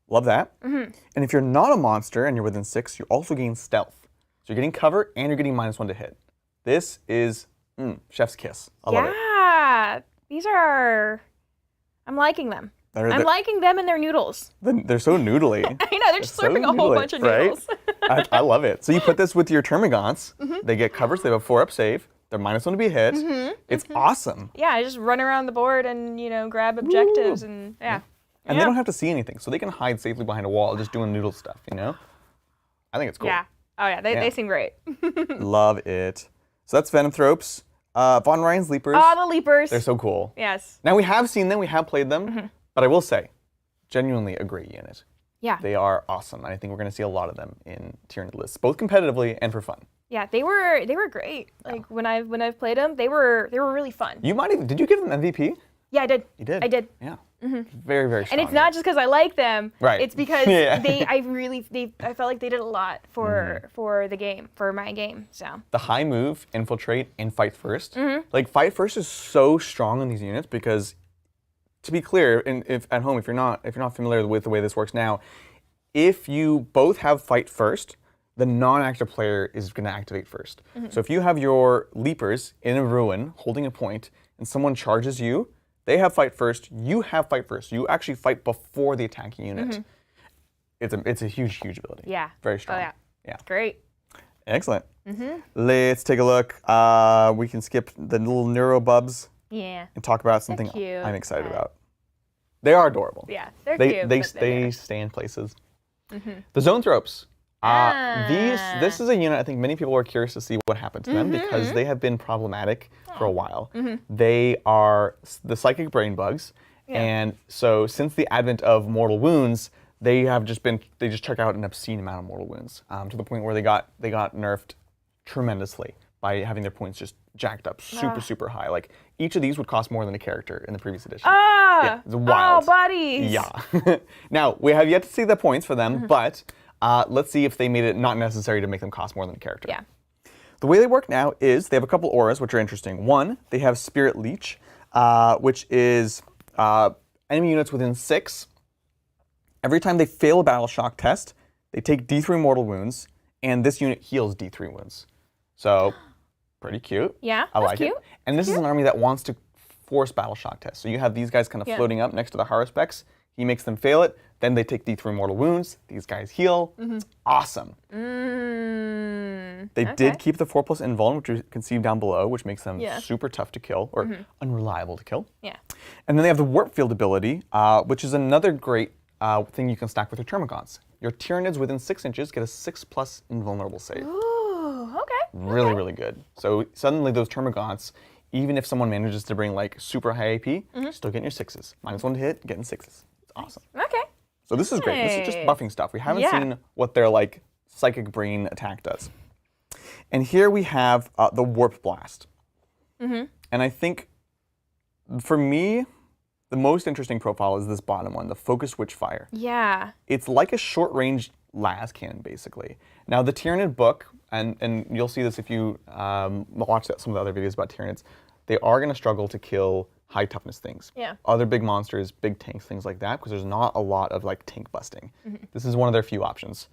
Love that. And if you're not a monster and you're within 6, you also gain stealth. So you're getting cover and you're getting -1 to hit. This is chef's kiss. I love it. These are, I'm liking them. I'm liking them and their noodles. They're so noodly. I know, they're just slurping a whole bunch of noodles. I love it. So you put this with your Termagants. They get cover, so they have a 4-up save. They're -1 to be hit. It's awesome. Yeah, I just run around the board and, grab objectives and, And they don't have to see anything, so they can hide safely behind a wall just doing noodle stuff, I think it's cool. Yeah. Oh, yeah, they seem great. Love it. So that's Venomthropes. Von Ryan's Leapers. Oh, the Leapers. They're so cool. Yes. Now, we have seen them, we have played them, but I will say, genuinely a great unit. Yeah. They are awesome, and I think we're going to see a lot of them in Tyranid lists, both competitively and for fun. Yeah, they were great. Like when I've played them, they were really fun. Did you give them MVP? Yeah, I did. You did? I did. Yeah. Very, very strong. And it's not just because I like them. Right. It's because I felt like they did a lot for the game, for my game. So the high move, infiltrate, and fight first. Like fight first is so strong in these units because, to be clear, if at home, if you're not familiar with the way this works now, if you both have fight first, the non-active player is going to activate first. So if you have your Leapers in a ruin holding a point, and someone charges you, they have fight first. You have fight first. You actually fight before the attacking unit. It's a huge ability. Yeah. Very strong. Oh yeah. Great. Excellent. Let's take a look. We can skip the little neurobubs. Yeah. And talk about something cute. I'm excited about. They are adorable. Yeah, they're They cute. they but they stay in places. The Zoanthropes. This is a unit I think many people are curious to see what happened to them because they have been problematic for a while. They are the psychic brain bugs, and so since the advent of mortal wounds, they just check out an obscene amount of mortal wounds to the point where they got nerfed tremendously by having their points just jacked up super high. Like each of these would cost more than a character in the previous edition. Yeah, it's wild. Oh, buddies. Yeah. Now we have yet to see the points for them, but. Let's see if they made it not necessary to make them cost more than a character. Yeah. The way they work now is they have a couple auras, which are interesting. One, they have Spirit Leech, which is enemy units within 6. Every time they fail a Battle Shock test, they take D3 mortal wounds, and this unit heals D3 wounds. So, pretty cute. Yeah, I like cute. it. And this is an army that wants to force Battle Shock tests. So you have these guys kind of floating up next to the Haruspecs. He makes them fail it. Then they take D3 mortal wounds. These guys heal. It's awesome. They did keep the 4+ invuln, which you can see down below, which makes them super tough to kill, or unreliable to kill. Yeah. And then they have the Warp Field ability, which is another great thing you can stack with your Termagants. Your Tyranids within 6 inches get a 6+ invulnerable save. Ooh, okay. Really good. So suddenly those Termagants, even if someone manages to bring like super high AP, you're still getting your 6s. -1 to hit, getting 6s. It's awesome. Okay. So this is great. This is just buffing stuff. We haven't seen what their like psychic brain attack does. And here we have the Warp Blast. And I think for me, the most interesting profile is this bottom one, the Focus Witchfire. Yeah. It's like a short-range las cannon, basically. Now the Tyranid book, and you'll see this if you watch some of the other videos about Tyranids, they are going to struggle to kill high toughness things. Yeah. Other big monsters, big tanks, things like that, because there's not a lot of like tank busting. This is one of their few options.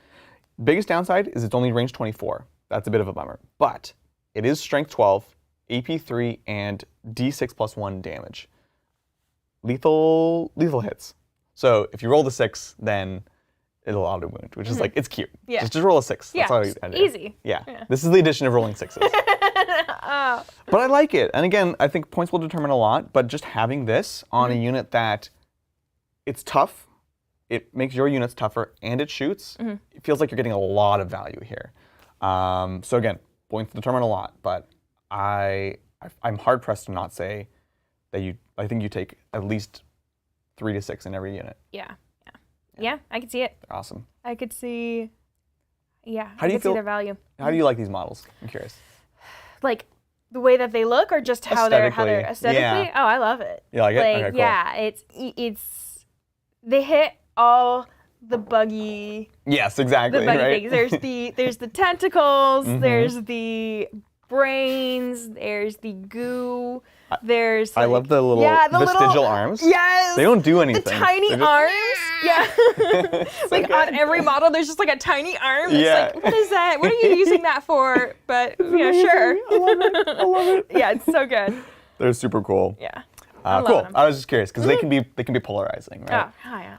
Biggest downside is it's only range 24. That's a bit of a bummer. But it is strength 12, AP 3, and D6+1 damage. Lethal hits. So if you roll the 6, then it'll auto wound, which is like, it's cute. Yeah. Just roll a 6. Yeah, That's all I do. easy. Yeah. This is the addition of rolling 6s. But I like it. And again, I think points will determine a lot, but just having this on a unit that it's tough, it makes your units tougher, and it shoots, it feels like you're getting a lot of value here. So again, points determine a lot, but I'm hard-pressed to not say that I think you take at least 3 to 6 in every unit. Yeah, I could see it. They're awesome. I could see, How do you feel? see their value. How do you like these models? I'm curious. Like the way that they look, or just how they're aesthetically? Yeah. Oh, I love it. You like it? Like, Okay, cool. yeah, it's they hit all the buggy. Yes, exactly. The buggy right? things. There's the tentacles. There's the brains. There's the goo. There's. I love the little vestigial arms. Yes. They don't do anything. The tiny arms. Yeah. Like good. on every model, there's just like a tiny arm. Yeah. It's like, what is that? What are you using that for? But yeah, sure. I love it. I love it. Yeah, it's so good. They're super cool. Yeah. Cool. I was just curious because they can be polarizing, right? Oh yeah.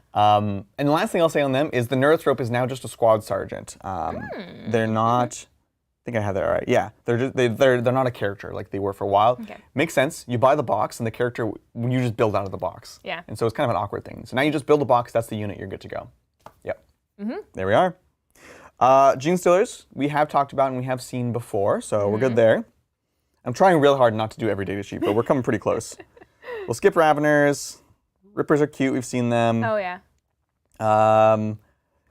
And the last thing I'll say on them is the Neurothrope is now just a squad sergeant. They're not. I think I have that right. Yeah, they're not a character like they were for a while. Okay. Makes sense. You buy the box, and the character you just build out of the box. Yeah. And so it's kind of an awkward thing. So now you just build a box. That's the unit. You're good to go. Yep. There we are. Gene Stealers we have talked about and we have seen before, so we're good there. I'm trying real hard not to do every data sheet, but we're coming pretty close. We'll skip Raveners. Rippers are cute. We've seen them. Oh yeah.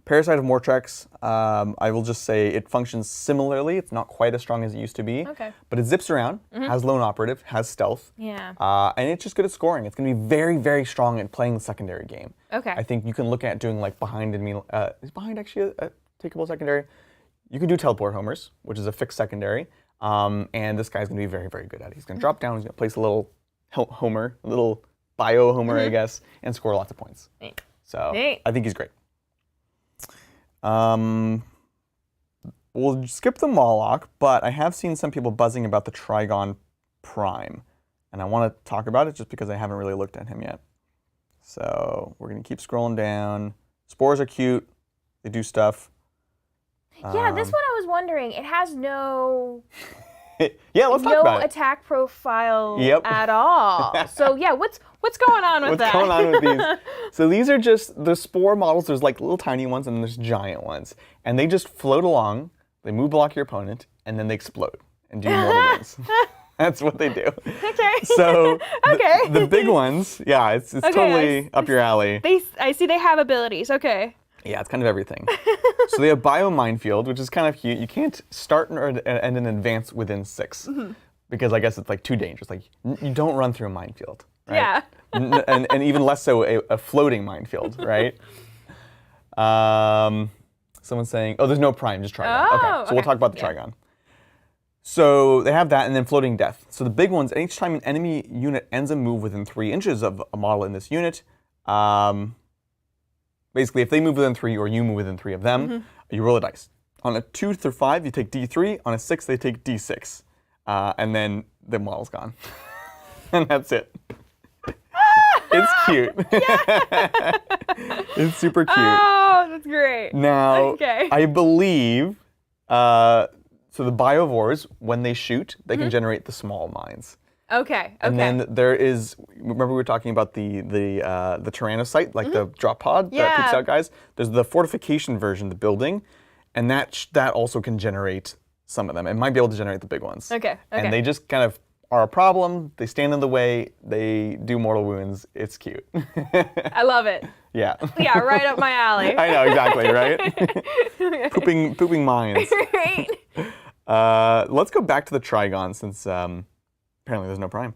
Parasite of Mortrex, I will just say it functions similarly. It's not quite as strong as it used to be. Okay. But it zips around, has lone operative, has stealth. Yeah. And it's just good at scoring. It's going to be very, very strong at playing the secondary game. Okay. I think you can look at doing like behind enemy. Is behind actually a takeable secondary? You can do teleport homers, which is a fixed secondary. And this guy's going to be very, very good at it. He's going to drop down, he's going to place a little homer, a little bio homer, I guess, and score lots of points. Neat. So Neat. I think he's great. We'll skip the Moloch, but I have seen some people buzzing about the Trigon Prime. And I want to talk about it just because I haven't really looked at him yet. So we're going to keep scrolling down. Spores are cute. They do stuff. Yeah, this one I was wondering. It has no Yeah, let's talk about No it. attack profile Yep. at all. So yeah, what's going on with that? What's going on with these? So these are just the spore models. There's like little tiny ones and there's giant ones. And they just float along, they move block your opponent, and then they explode and do mortal wounds. That's what they do. Okay. So Okay. the big ones, yeah, it's Okay, totally up your alley. I see they have abilities. Okay. Yeah, it's kind of everything. So they have Bio Minefield, which is kind of cute. You can't start or end an advance within 6 because I guess it's like too dangerous. Like you don't run through a minefield, right? Yeah. and even less so a floating minefield, right? Someone's saying, oh, there's no prime, just Trigon. Oh, okay, so we'll okay. talk about the Trigon. So they have that, and then floating death. So the big ones, each time an enemy unit ends a move within 3 inches of a model in this unit, basically if they move within 3 or you move within 3 of them, you roll a dice. On a 2 through 5, you take D3. On a 6, they take D6. And then the model's gone. And that's it. It's cute. It's super cute. Oh, that's great. Now, Okay. I believe, so the biovores, when they shoot, they can generate the small mines. Okay. And then there is, remember we were talking about the Tyrannocyte, like the drop pod that poops Yeah. out guys? There's the fortification version, the building, and that also can generate some of them. It might be able to generate the big ones. Okay. And they just kind of are a problem. They stand in the way. They do mortal wounds. It's cute. I love it. Yeah. Yeah, right up my alley. I know, exactly, right? pooping mines. Right. Let's go back to the Trigon since apparently there's no prime.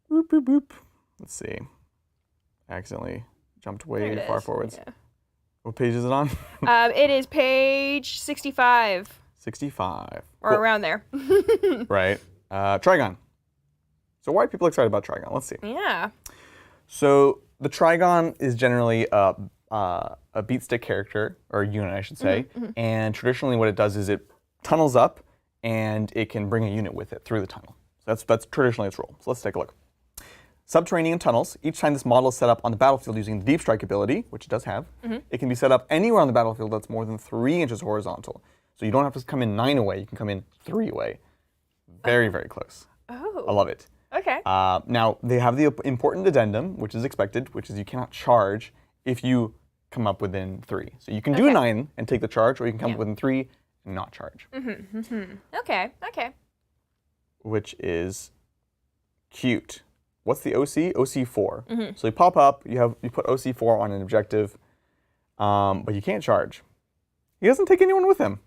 Boop, boop, boop. Let's see. I accidentally jumped way There it far is. forwards. Yeah. What page is it on? It is page 65 65. or Cool. around there. Right. Trigon. So why are people excited about Trigon? Let's see. Yeah. So the Trigon is generally a beat stick character, or unit I should say, and traditionally what it does is it tunnels up and it can bring a unit with it through the tunnel. So that's traditionally its role. So let's take a look. Subterranean tunnels. Each time this model is set up on the battlefield using the Deep Strike ability, which it does have, it can be set up anywhere on the battlefield that's more than 3 inches horizontal. So you don't have to come in 9 away, you can come in 3 away. Very, very close. Oh. I love it. Okay. Now, they have the important addendum, which is expected, which is you cannot charge if you come up within 3. So you can do 9 and take the charge, or you can come up within 3 and not charge. Okay. Okay. Which is cute. What's the OC? OC4. So you pop up, you put OC4 on an objective, but you can't charge. He doesn't take anyone with him.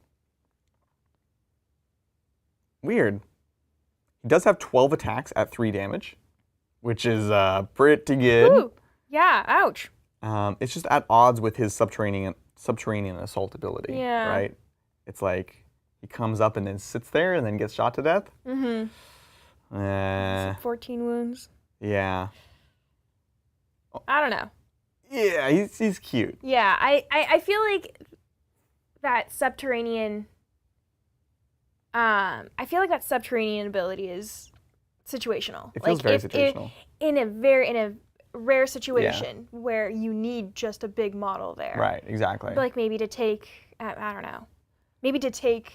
Weird. He does have 12 attacks at 3 damage, which is pretty good. Ooh. Yeah. Ouch. It's just at odds with his subterranean assault ability, Yeah. right? It's like he comes up and then sits there and then gets shot to death. 14 wounds. Yeah. I don't know. Yeah, he's cute. Yeah. I feel like that subterranean. I feel like that subterranean ability is situational. It feels like very if situational. in a rare situation where you need just a big model there. Right, exactly. But like maybe to take, I don't know, maybe to take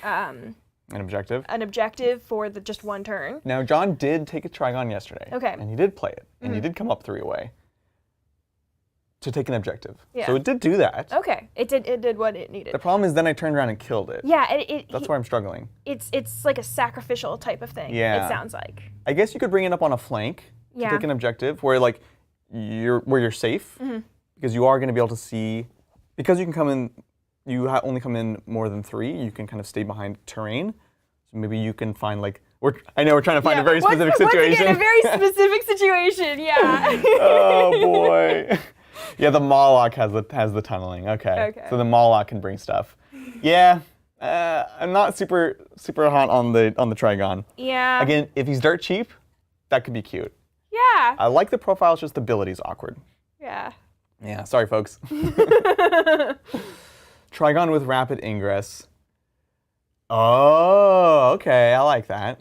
An objective. an objective for just one turn. Now, John did take a Trigon yesterday. Okay. And he did play it. And he did come up 3 away to take an objective. Yeah. So it did do that. Okay, it did what it needed. The problem is then I turned around and killed it. Yeah, That's where I'm struggling. it's like a sacrificial type of thing. Yeah. It sounds like. I guess you could bring it up on a flank to Yeah. take an objective where like you're safe because you are going to be able to see, because you can come in, only come in more than 3, you can kind of stay behind terrain. So maybe you can find like, I know we're trying to find a very specific situation. Once again, a very specific situation, yeah. Oh boy. Yeah, the Moloch has the tunneling. Okay. So the Moloch can bring stuff. Yeah. I'm not super hot on the Trigon. Yeah. Again, if he's dirt cheap, that could be cute. Yeah. I like the profile, it's just the ability's awkward. Yeah. Yeah, sorry folks. Trigon with rapid ingress. Oh, okay, I like that.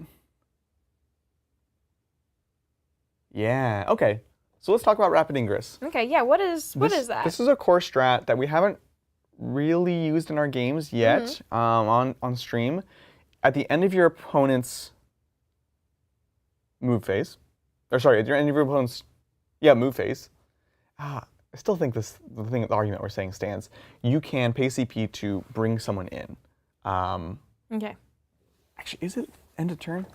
Yeah, okay. So let's talk about rapid ingress. Okay, yeah, what is that? This is a core strat that we haven't really used in our games yet on stream. at the end of your opponent's move phase, or sorry, at the end of your opponent's move phase. I still think the argument we're saying stands. You can pay CP to bring someone in. Okay. Actually, is it end of turn?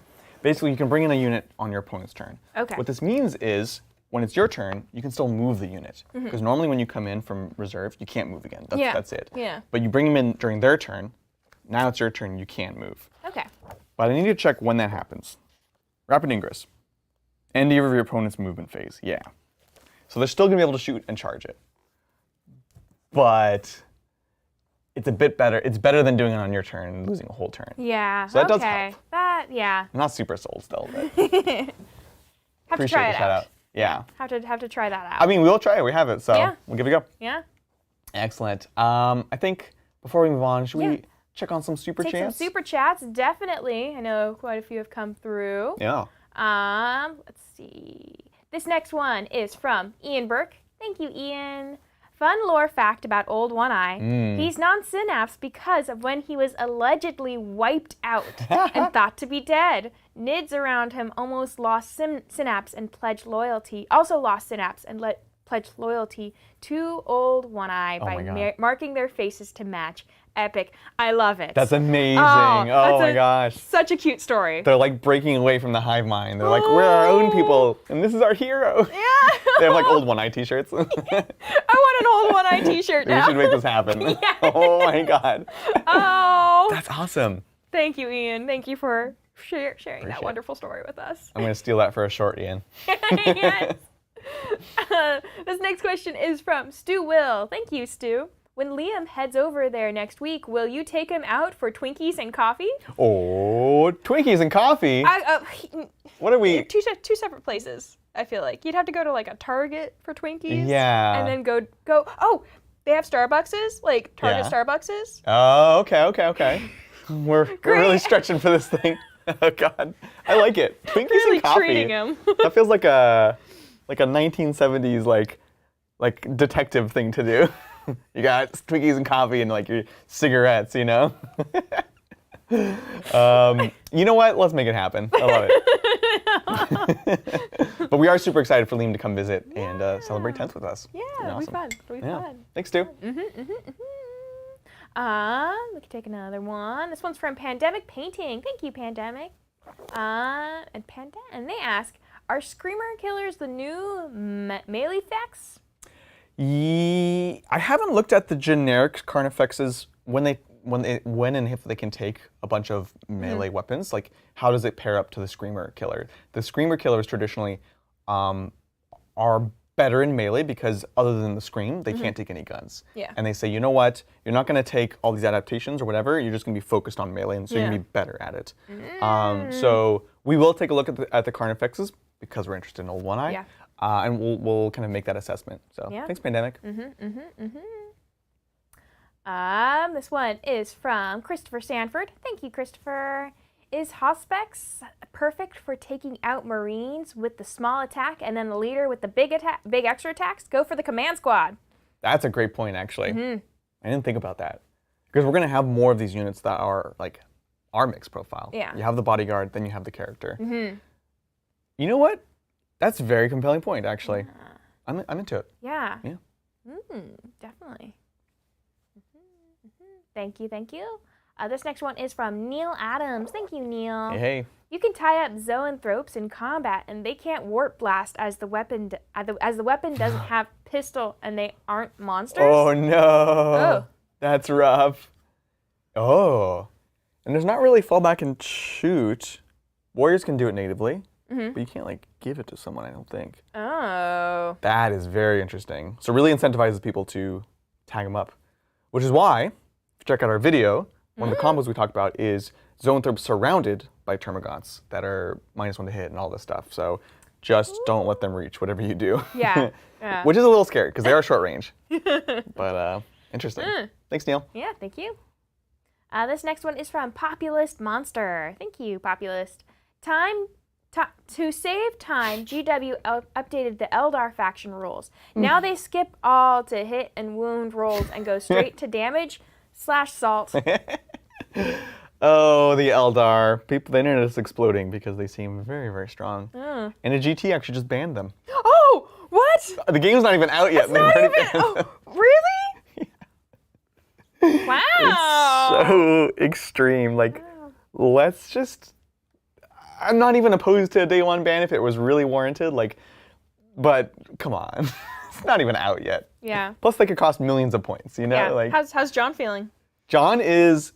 Basically, you can bring in a unit on your opponent's turn. Okay. What this means is, when it's your turn, you can still move the unit. Because normally when you come in from reserve, you can't move again. That's it. Yeah. But you bring them in during their turn. Now it's your turn, you can move. Okay. But I need to check when that happens. Rapid Ingress. End of your opponent's movement phase. Yeah. So they're still going to be able to shoot and charge it. But it's a bit better. It's better than doing it on your turn and losing a whole turn. Yeah. So that does help. Yeah. I'm not super sold still, but Have to try it out. Yeah. Have to try that out. I mean, we'll try it. We have it, so we'll give it a go. Yeah. Excellent. I think before we move on, should we check on some super chats? Some super chats, definitely. I know quite a few have come through. Yeah. Let's see. This next one is from Ian Burke. Thank you, Ian. Fun lore fact about Old One-Eye. He's non-synapse because of when he was allegedly wiped out and thought to be dead. Nids around him almost lost synapse and pledged loyalty. Also lost synapse and pledged loyalty to Old One-Eye by marking their faces to match. Epic. I love it. That's amazing. Oh my gosh. Such a cute story. They're like breaking away from the hive mind. They're like, we're our own people, and this is our hero. Yeah. They have like Old One-Eye t-shirts. I want an Old One-Eye t-shirt now. We should make this happen. Yes. Oh my god. Oh. That's awesome. Thank you, Ian. Thank you for sharing that wonderful story with us. I'm going to steal that for a short, Ian. Yes. This next question is from Stu Will. Thank you, Stu. When Liam heads over there next week, will you take him out for Twinkies and coffee? Oh, Twinkies and coffee? What are we? Two separate places, I feel like. You'd have to go to like a Target for Twinkies. Yeah. And then go. Oh, they have Starbuckses? Like Target Starbuckses? Oh, okay. We're really stretching for this thing. Oh, God. I like it. Twinkies really and coffee. Treating him. That feels like a 1970s like detective thing to do. You got Twinkies and coffee and like your cigarettes, you know? You know what? Let's make it happen. I love it. But we are super excited for Liam to come visit and celebrate 10th with us. Yeah, it'll be fun. Thanks, Stu. We can take another one. This one's from Pandemic Painting. Thank you, Pandemic. And they ask, are Screamer Killers the new melee effects? I haven't looked at the generic Carnifexes when and if they can take a bunch of melee weapons. Like, how does it pair up to the Screamer Killer? The Screamer Killers traditionally are better in melee because other than the Scream, they can't take any guns. Yeah. And they say, you know what? You're not going to take all these adaptations or whatever. You're just going to be focused on melee, and so you're going to be better at it. So we will take a look at the Carnifexes because we're interested in Old One-Eye. Yeah. And we'll kind of make that assessment. So thanks, Pandemic. This one is from Christopher Sanford. Thank you, Christopher. Is Hospex perfect for taking out Marines with the small attack and then the leader with the big extra attacks? Go for the command squad. That's a great point, actually. I didn't think about that. Because we're going to have more of these units that are like our mixed profile. Yeah. You have the bodyguard, then you have the character. You know what? That's a very compelling point, actually. I'm into it. Yeah. Yeah. Definitely. Thank you. This next one is from Neil Adams. Thank you, Neil. Hey. You can tie up zoanthropes in combat, and they can't warp blast as the weapon doesn't have pistol, and they aren't monsters. Oh no. Oh. That's rough. Oh. And there's not really fall back and shoot. Warriors can do it natively. But you can't like give it to someone, I don't think. Oh. That is very interesting. So really incentivizes people to tag them up. Which is why, if you check out our video, one of the combos we talked about is Zoanthropes surrounded by Termagants that are -1 to hit and all this stuff. So just don't let them reach whatever you do. Yeah. Which is a little scary because they are short range. But interesting. Thanks, Neil. Yeah, thank you. This next one is from Populist Monster. Thank you, Populist. To save time, GW updated the Eldar faction rules. Now they skip all to hit and wound rolls and go straight to damage/salt. Oh, the Eldar. People, the internet is exploding because they seem very, very strong. And a GT actually just banned them. Oh, what? The game's not even out yet. It's not even, oh, really? Yeah. Wow. It's so extreme. Like, let's just... I'm not even opposed to a day one ban if it was really warranted. Like, but come on. It's not even out yet. Yeah. Plus, they could cost millions of points, you know? Yeah. Like, How's John feeling? John is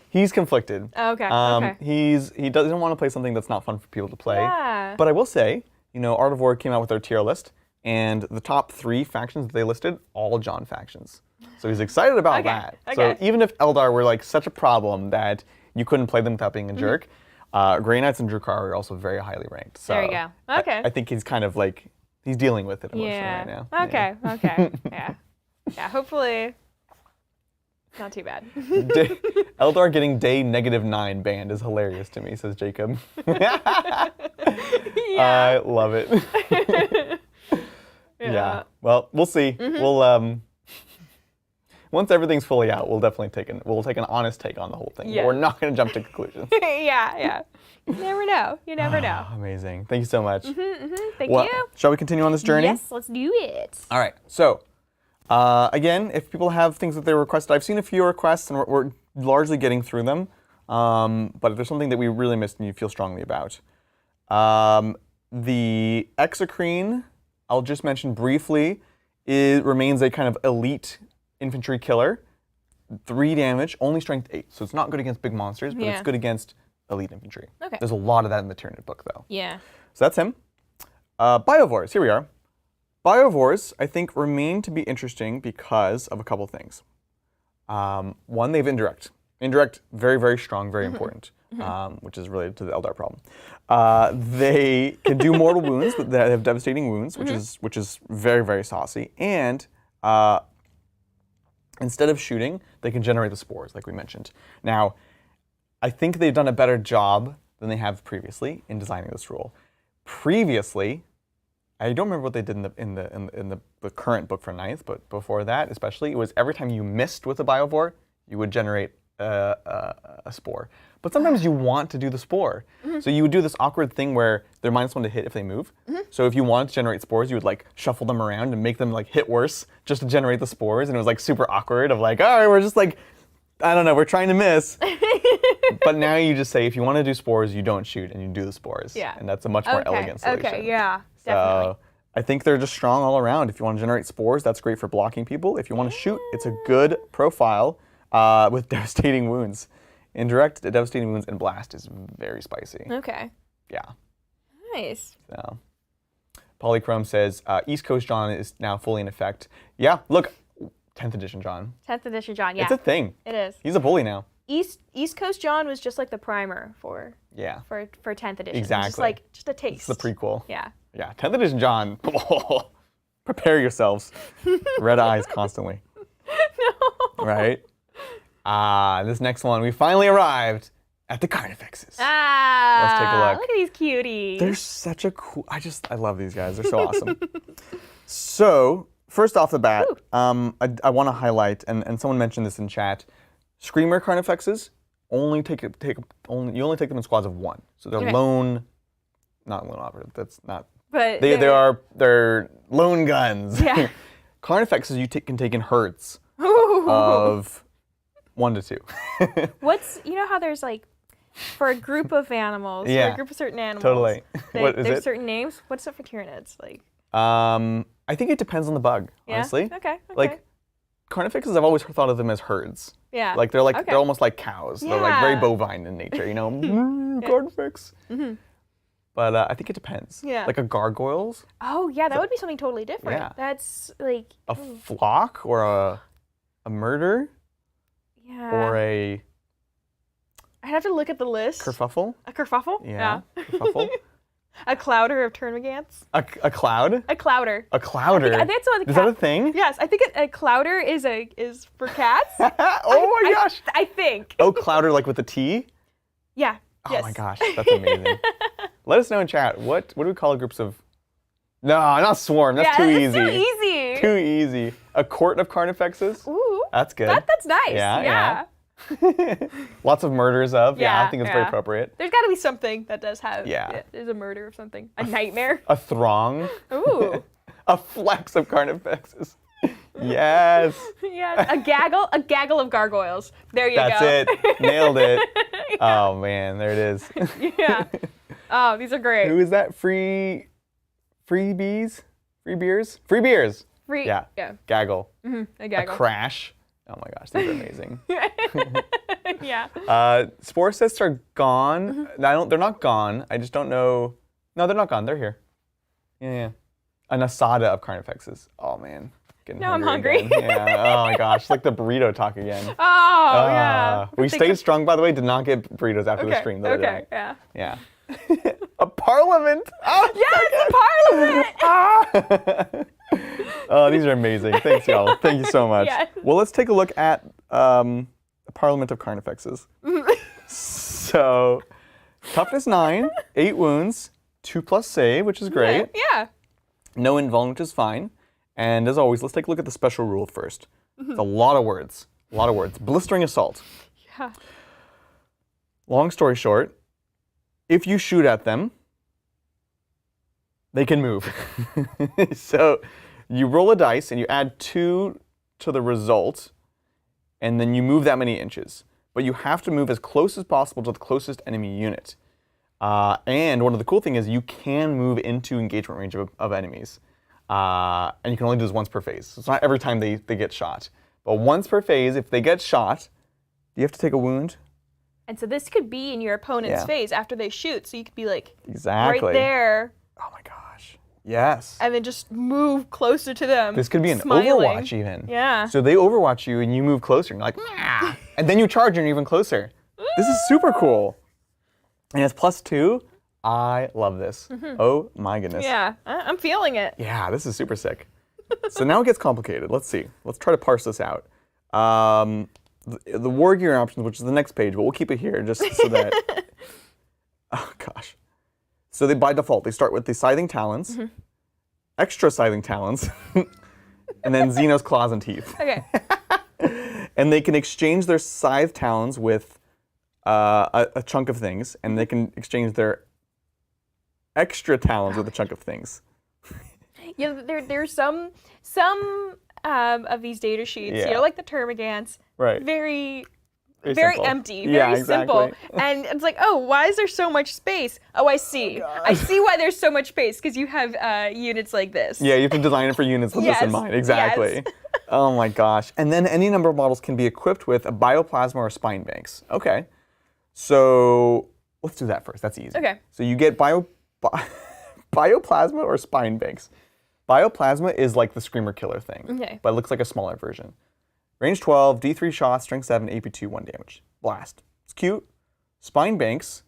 he's conflicted. Oh, okay. Okay. He doesn't want to play something that's not fun for people to play. Yeah. But I will say, Art of War came out with their tier list, and the top 3 factions that they listed, all John factions. So he's excited about that. Okay. So even if Eldar were like such a problem that you couldn't play them without being a jerk, Grey Knights and Drukhar are also very highly ranked. So there you go. Okay. I think he's kind of like, he's dealing with it emotionally right now. Okay. Yeah. Okay. Yeah. Yeah. Hopefully, not too bad. Eldar getting day -9 banned is hilarious to me, says Jacob. I love it. Yeah. Well, we'll see. We'll once everything's fully out, we'll definitely take an honest take on the whole thing. Yeah. But we're not going to jump to conclusions. Yeah. You never know. You never know. Amazing. Thank you so much. Thank you. Shall we continue on this journey? Yes, let's do it. All right. So, again, if people have things that they requested, I've seen a few requests, and we're largely getting through them. But if there's something that we really missed and you feel strongly about, the Exocrine, I'll just mention briefly, remains a kind of elite infantry killer. 3 damage, only strength 8. So it's not good against big monsters, but it's good against elite infantry. Okay. There's a lot of that in the Tyranid book, though. Yeah. So that's him. Biovores, here we are. Biovores, I think, remain to be interesting because of a couple things. One, they have indirect. Indirect, very, very strong, very important, which is related to the Eldar problem. They can do mortal wounds, but they have devastating wounds, which is very, very saucy. And instead of shooting, they can generate the spores, like we mentioned. Now, I think they've done a better job than they have previously in designing this rule. Previously, I don't remember what they did in the current book for 9th, but before that, especially, it was every time you missed with a Biovore, you would generate a spore. But sometimes you want to do the spore. So you would do this awkward thing where they're -1 to hit if they move. So if you wanted to generate spores, you would like shuffle them around and make them like hit worse just to generate the spores. And it was like super awkward of like, all right, we're just like, I don't know, we're trying to miss. But now you just say, if you want to do spores, you don't shoot and you do the spores. Yeah. And that's a much more elegant solution. Okay, yeah, definitely. So I think they're just strong all around. If you want to generate spores, that's great for blocking people. If you want to shoot, it's a good profile with devastating wounds. Indirect, devastating wounds, and blast is very spicy. Okay. Yeah. Nice. So, Polychrome says, East Coast John is now fully in effect. Yeah, look, 10th edition John. 10th edition John, yeah. It's a thing. It is. He's a bully now. East Coast John was just like the primer for 10th edition. Exactly. Just a taste. It's the prequel. Yeah. Yeah, 10th edition John. Prepare yourselves. Red eyes constantly. No. Right? This next one, we finally arrived at the Carnifexes. Let's take a look. Look at these cuties. They're such a cool, I love these guys. They're so awesome. So, first off the bat, I want to highlight, and someone mentioned this in chat, Screamer Carnifexes, you only take them in squads of 1. So they're not lone operative, that's not, but they're lone guns. Yeah. Carnifexes you can take in herds of 1 to 2. You know how there's like, for a group of animals, for a group of certain animals. Totally. What is there's it? certain names. What's up for Tyranids? Like. I think it depends on the bug, honestly. Okay. Like, Carnifexes, I've always thought of them as herds. Yeah. Like they're almost like cows. Yeah. They're like very bovine in nature, you know. Carnifex. But I think it depends. Yeah. Like a gargoyles. Oh yeah, that would be something totally different. Yeah. That's like a flock or a murder. Yeah. Or a. I'd have to look at the list. Kerfuffle. A kerfuffle. Yeah. Kerfuffle. A clouder of termagants. A cloud? A clouder. A clouder. I think that's what is that a thing? Yes, I think a clouder is for cats. Oh my gosh. I think. Oh, clouder like with a T? Yeah. Oh yes. my gosh, that's amazing. Let us know in chat. What do we call groups of? No, not swarm. That's too easy. Too easy. Too easy. A court of Carnifexes? Ooh. That's good. That's nice. Yeah. Lots of murders of. Yeah, I think it's very yeah. appropriate. There's got to be something that does have. Yeah. There's a murder of something. A nightmare. A throng. Ooh. A flex of carnifexes. Yes. Yeah. A gaggle of gargoyles. There you go. That's it. Nailed it. Yeah. Oh man, there it is. Yeah. Oh, these are great. Who is that? Free bees? Free beers? Free beers. Yeah. Gaggle. A gaggle. A crash. Oh my gosh, these are amazing. Yeah. Spore cysts are gone. They're not gone. I just don't know. No, they're not gone. They're here. Yeah. An asada of carnifexes. Oh man. Now I'm hungry. Yeah. Oh my gosh, like the burrito talk again. Oh yeah. We stayed strong, by the way. Did not get burritos after the stream. Okay. Yeah. Yeah. A parliament. Oh, yes, a parliament. Oh, these are amazing. Thanks, y'all. Thank you so much. Yeah. Well, let's take a look at the Parliament of Carnifexes. So, toughness 9, 8 wounds, 2+ save, which is great. Yeah. No invuln, which is fine. And as always, let's take a look at the special rule first. It's a lot of words. A lot of words. Blistering Assault. Yeah. Long story short, if you shoot at them, they can move. So you roll a dice and you add 2 to the result, and then you move that many inches. But you have to move as close as possible to the closest enemy unit. And one of the cool things is you can move into engagement range of enemies. And you can only do this once per phase. So it's not every time they get shot. But once per phase, if they get shot, you have to take a wound. And so this could be in your opponent's phase after they shoot. So you could be like exactly right there. Oh my gosh. Yes. And then just move closer to them. This could be an smiling. Overwatch even. Yeah. So they overwatch you and you move closer and you're like, nah. And then you charge and you're even closer. This is super cool. And it's +2. I love this. Oh my goodness. Yeah, I'm feeling it. Yeah, this is super sick. So now it gets complicated. Let's see. Let's try to parse this out. The war gear options, which is the next page, but we'll keep it here just so that. Oh gosh. So they by default they start with the scything talons, extra scything talons, and then Xenos claws and teeth. Okay. And they can exchange their scythe talons with a chunk of things, and they can exchange their extra talons with a chunk of things. Yeah, there's some of these data sheets, you know, like the Termagants, right? Very simple. empty, very simple. And it's like, oh, why is there so much space? Oh, I see. I see why there's so much space, because you have units like this. Yeah, you have to design it for units with this in mind. Exactly. Yes. Oh my gosh. And then any number of models can be equipped with a bioplasma or spine banks. Okay. So let's do that first. That's easy. Okay. So you get bioplasma or spine banks. Bioplasma is like the Screamer Killer thing, but it looks like a smaller version. Range 12, D3 shots, strength 7, AP2, 1 damage. Blast. It's cute. Spine banks,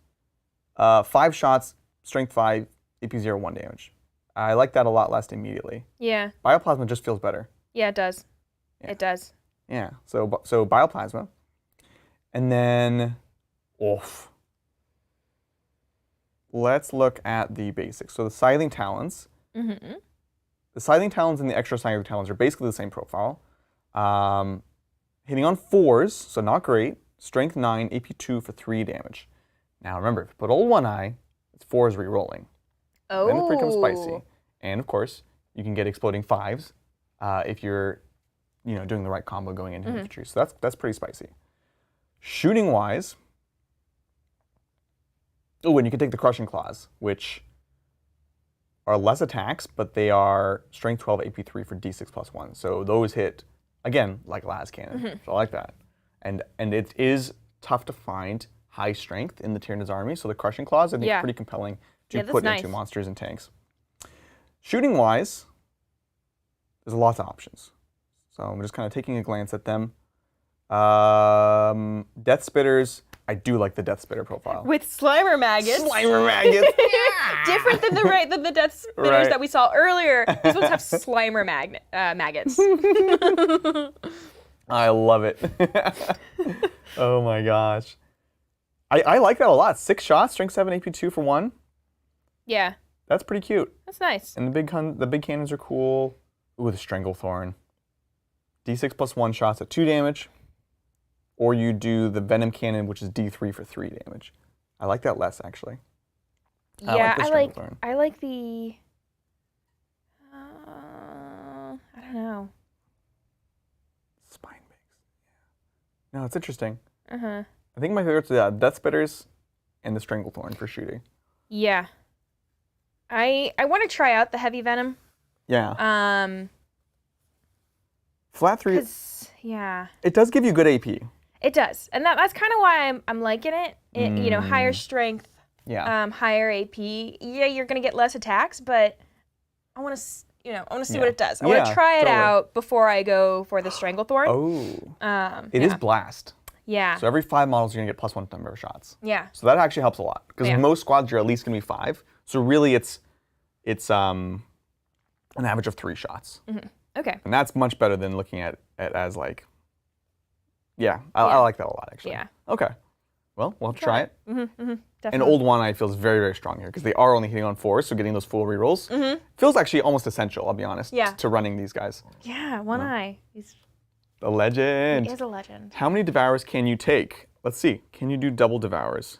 5 shots, strength 5, AP0, 1 damage. I like that a lot less immediately. Yeah. Bioplasma just feels better. Yeah, it does. Yeah. It does. Yeah, so bioplasma. And then, let's look at the basics. So the scything talons. The scything talons and the extra scything talons are basically the same profile. Hitting on 4s, so not great. Strength 9, AP2 for 3 damage. Now remember, if you put old one eye, it's 4s re-rolling. Oh. Then it becomes spicy. And of course, you can get exploding 5s if you're, doing the right combo going into infantry. So that's pretty spicy. Shooting wise, and you can take the crushing claws, which are less attacks, but they are strength 12, AP3 for D6 + 1. So those hit, again, like las cannon. So I like that. And it is tough to find high strength in the Tyranids army, so the crushing claws I think pretty compelling to put into monsters and tanks. Shooting wise, there's lots of options. So I'm just kind of taking a glance at them. Death Spitters, I do like the Death Spitter profile. With Slimer maggots. Slimer maggots! Different than the Death Spitters that we saw earlier. These ones have Slimer maggots. I love it. Oh my gosh. I like that a lot. 6 shots, strength 7, AP2 for 1. Yeah. That's pretty cute. That's nice. And the big cannons are cool. Ooh, the Stranglethorn. D6 + 1 shots at 2 damage. or you do the Venom Cannon, which is D3 for 3 damage. I like that less, actually. Yeah, I like the I like the. I don't know. Spine Bakes. Yeah. No, it's interesting. I think my favorites are the Death Spitters and the Stranglethorn for shooting. Yeah. I want to try out the Heavy Venom. Yeah. Flat 3. Yeah. It does give you good AP. It does, and that's kind of why I'm liking it. You know, higher strength. Yeah. Higher AP. Yeah, you're gonna get less attacks, but I want to, I want to see what it does. I want to try it out before I go for the Stranglethorn. Oh. It is blast. Yeah. So every 5 models, you're gonna get +1 number of shots. Yeah. So that actually helps a lot because most squads you're at least gonna be 5. So really, it's an average of 3 shots. Okay. And that's much better than looking at it as like. I like that a lot actually. Yeah. Okay. Well, we'll have to try it. Definitely. An old one I feel is very, very strong here because they are only hitting on 4s, so getting those full rerolls feels actually almost essential, I'll be honest, to running these guys. Yeah, one eye. He's a legend. He is a legend. How many Devours can you take? Let's see. Can you do double Devours?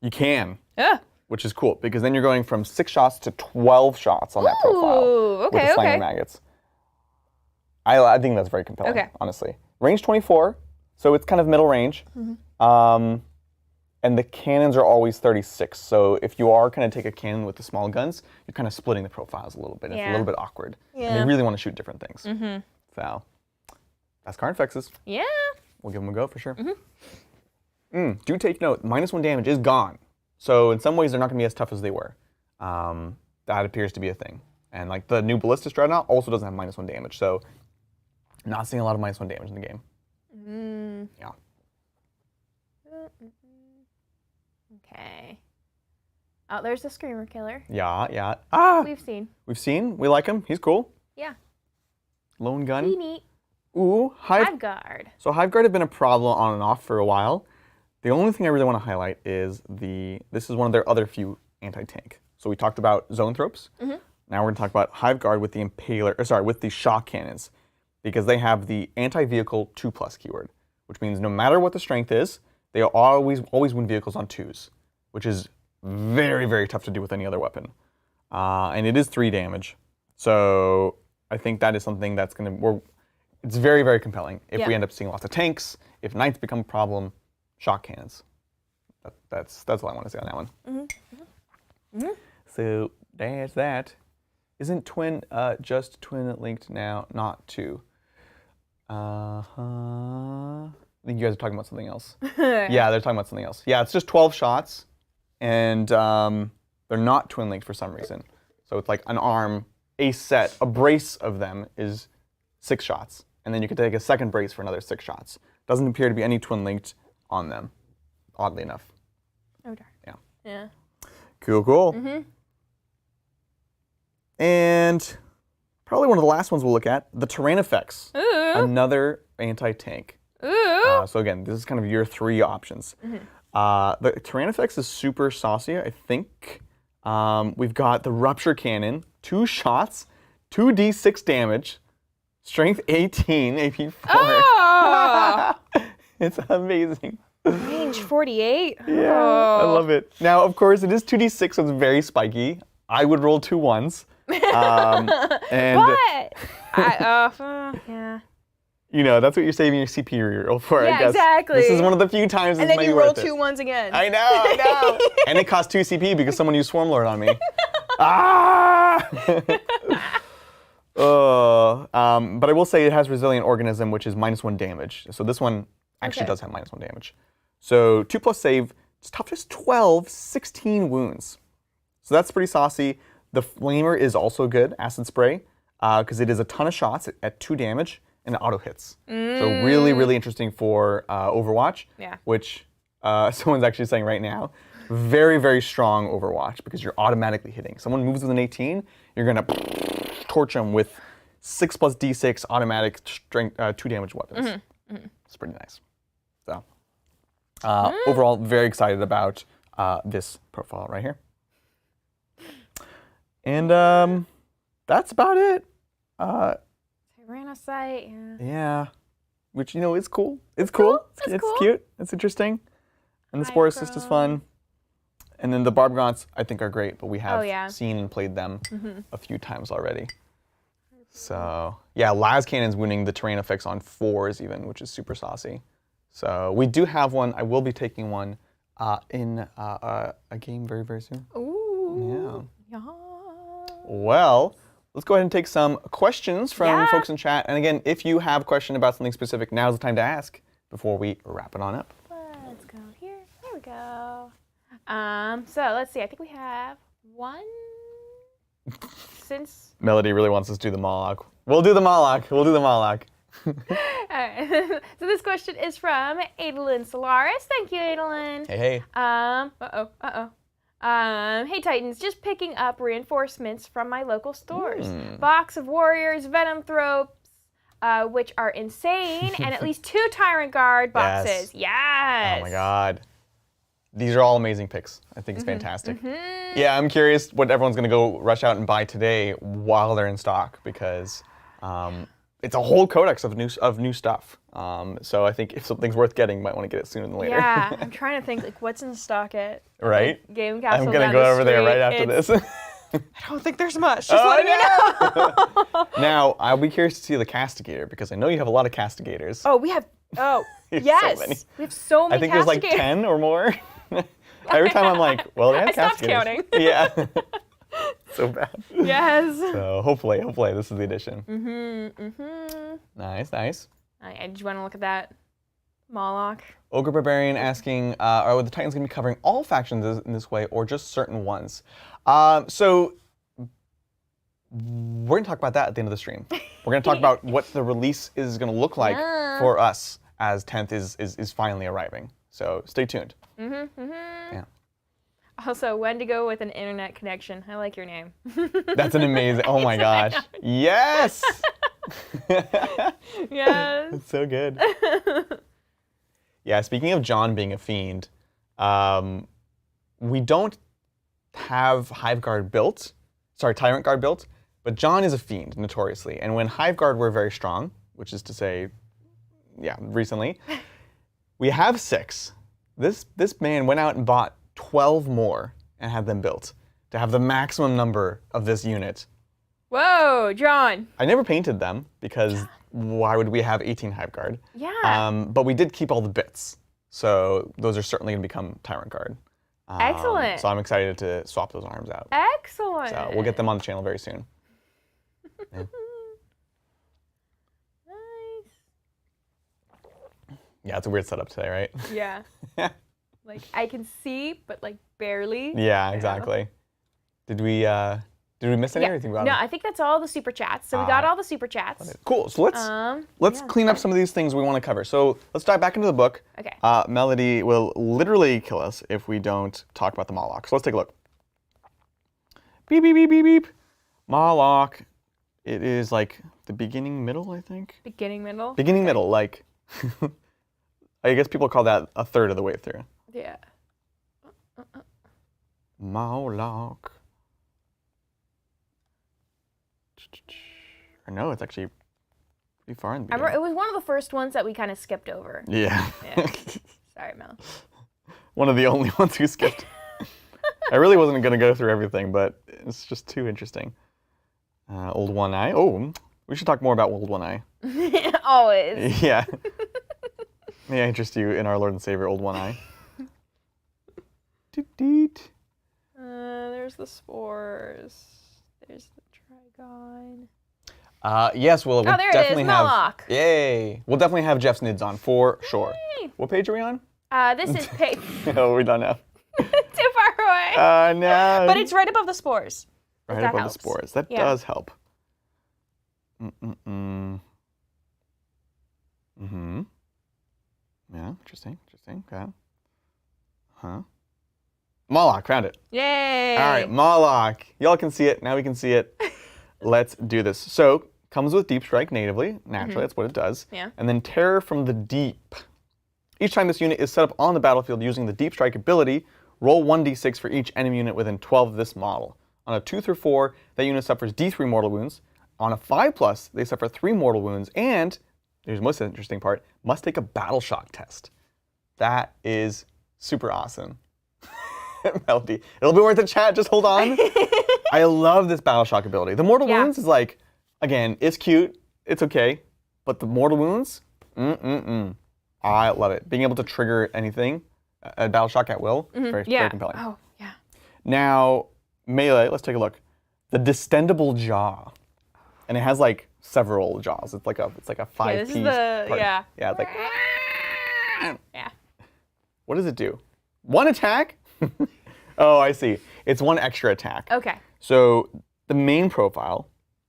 You can. Yeah. Which is cool because then you're going from 6 shots to 12 shots on that profile. Okay, with the slanging maggots. I think that's very compelling, honestly. Range 24, so it's kind of middle range. And the cannons are always 36. So if you are going to take a cannon with the small guns, you're kind of splitting the profiles a little bit. It's a little bit awkward. And they really want to shoot different things. So that's Carnifexes. Yeah. We'll give them a go for sure. Do take note, -1 damage is gone. So in some ways, they're not going to be as tough as they were. That appears to be a thing. And like the new Ballistic Dreadnought also doesn't have -1 damage. So not seeing a lot of -1 damage in the game. Yeah. Okay. Oh, there's the Screamer Killer. Yeah. We've seen. We've seen. We like him. He's cool. Yeah. Lone gun. Pretty neat. Ooh, Hive Guard. So Hive Guard have been a problem on and off for a while. The only thing I really want to highlight is this is one of their other few anti-tank. So we talked about Zoanthropes. Now we're going to talk about Hive Guard with the with the shock cannons, because they have the anti-vehicle 2+ keyword, which means no matter what the strength is, they always win vehicles on 2s, which is very, very tough to do with any other weapon. And it is 3 damage. So I think that is something that's going to, it's very, very compelling. If we end up seeing lots of tanks, if knights become a problem, shock cannons. That's all I want to say on that one. So there's that. Isn't twin just twin linked now, not 2? I think you guys are talking about something else. Yeah, they're talking about something else. Yeah, it's just 12 shots, and they're not twin linked for some reason. So it's like an arm, a brace of them is 6 shots, and then you can take a second brace for another 6 shots. Doesn't appear to be any twin linked on them, oddly enough. Oh darn. Yeah. Cool. And probably one of the last ones we'll look at, the Tyrannifex. Another anti-tank. So again, this is kind of your 3 options. The Tyrannifex is super saucy, I think. We've got the Rupture Cannon, 2 shots, 2d6 damage, strength 18, AP 4. Oh! It's amazing. Range 48. Yeah, I love it. Now, of course, it is 2d6, so it's very spiky. I would roll 2 1s. Yeah. You know, that's what you're saving your CPU reroll for, I guess. Yeah, exactly. This is one of the few times it's and then you roll 2 2 1s again. I know. And it costs 2 CP because someone used Swarm Lord on me. But I will say it has Resilient Organism, which is -1 damage. So this one actually does have -1 damage. So 2+ save, it's toughness 12, 16 wounds. So that's pretty saucy. The Flamer is also good, Acid Spray, because it is a ton of shots at 2 damage. And it auto hits. So really, really interesting for Overwatch, which someone's actually saying right now, very, very strong Overwatch because you're automatically hitting. Someone moves with an 18, you're gonna torch them with 6+ d6 automatic strength 2 damage weapons. It's pretty nice. So overall, very excited about this profile right here. And that's about it. Tyrannocyte, Yeah. which, is cool. It's cool. That's It's cool. cute. It's interesting. And the Spore Assist is fun. And then the Barbagants, I think, are great, but we have seen and played them a few times already. So, yeah, Las Cannon's winning the terrain effects on 4s even, which is super saucy. So we do have one. I will be taking one in a game very, very soon. Ooh. Yeah. Well, let's go ahead and take some questions from folks in chat. And again, if you have a question about something specific, now's the time to ask before we wrap it on up. Let's go here. There we go. So let's see. I think we have one. Since Melody really wants us to do the Moloch. We'll do the Moloch. We'll do the Moloch. Alright. So this question is from Adolin Solaris. Thank you, Adolin. Hey. Hey Titans, just picking up reinforcements from my local stores. Box of warriors, venom thropes, which are insane, and at least 2 Tyrant Guard boxes. Yes. Oh my god. These are all amazing picks. I think it's fantastic. Yeah, I'm curious what everyone's going to go rush out and buy today while they're in stock, because it's a whole codex of new stuff. So I think if something's worth getting, you might want to get it sooner than later. Yeah, I'm trying to think like what's in stock at Game Castle. I'm going to go over there right after this. I don't think there's much. Just let me know. Now, I'll be curious to see the Castigator, because I know you have a lot of Castigators. Oh, we have. Oh, yes. So many. We have so many. I think there's like 10 or more. Every time I'm like, well, they have Castigators. I stopped counting. Yeah. So bad. Yes. So hopefully this is the edition. Nice. I just want to look at that. Moloch. Ogre Barbarian asking, are the Titans going to be covering all factions in this way, or just certain ones? So we're going to talk about that at the end of the stream. We're going to talk about what the release is going to look like for us as 10th is finally arriving. So stay tuned. Yeah. Also, Wendigo with an internet connection. I like your name. That's an amazing. Oh my gosh. Yes. Yes. It's so good. Yeah. Speaking of John being a fiend, we don't have Hive Guard built. Sorry, Tyrant Guard built. But John is a fiend notoriously, and when Hive Guard were very strong, which is to say, recently, we have 6. This man went out and bought 12 more and had them built to have the maximum number of this unit. Whoa, John. I never painted them because why would we have 18 Hive Guard? Yeah. But we did keep all the bits. So those are certainly going to become Tyrant Guard. Excellent. So I'm excited to swap those arms out. Excellent. So we'll get them on the channel very soon. Yeah. Nice. Yeah, it's a weird setup today, right? Yeah. Like I can see, but like barely. Yeah, exactly. Did we miss anything about it? No, I think that's all the super chats. So we got all the super chats. Cool. So let's clean up some of these things we want to cover. So let's dive back into the book. Okay. Melody will literally kill us if we don't talk about the Moloch. So let's take a look. Beep, beep, beep, beep, beep. Moloch. It is like the beginning, middle, I think. Beginning, middle? Beginning, middle. Like, I guess people call that a third of the way through. Yeah. Moloch. Or no, it's actually pretty far in the beginning. It was one of the first ones that we kind of skipped over. Yeah. Sorry, Mel. One of the only ones who skipped. I really wasn't going to go through everything, but it's just too interesting. Old One Eye. Oh, we should talk more about Old One Eye. Always. Yeah. May I interest you in our Lord and Savior, Old One Eye? There's the spores. There's the Trigon. Yes, we'll there definitely it is, have. Moloch. Yay! We'll definitely have Jeff's Nids on for sure. Yay. What page are we on? This is page. Oh, we're done now. Too far away. No. But it's right above the spores. Right above the spores. That does help. Yeah, interesting. Okay. Moloch, found it. Yay! All right, Moloch. Y'all can see it. Now we can see it. Let's do this. So, comes with Deep Strike natively. Naturally, that's what it does. Yeah. And then Terror from the Deep. Each time this unit is set up on the battlefield using the Deep Strike ability, roll 1d6 for each enemy unit within 12 of this model. On a 2 through 4, that unit suffers d3 mortal wounds. On a 5+, they suffer 3 mortal wounds. And here's the most interesting part, must take a battle shock test. That is super awesome. Melody, it'll be worth a chat, just hold on. I love this battle shock ability. The mortal wounds is like, again, it's cute, it's okay, but the mortal wounds, I love it. Being able to trigger anything, a battle shock at will, very compelling. Oh, yeah. Now, melee, let's take a look. The distendable jaw. And it has like several jaws. It's like a 5-piece part. Yeah, it's like yeah. What does it do? One attack? Oh, I see. It's one extra attack. Okay. So the main profile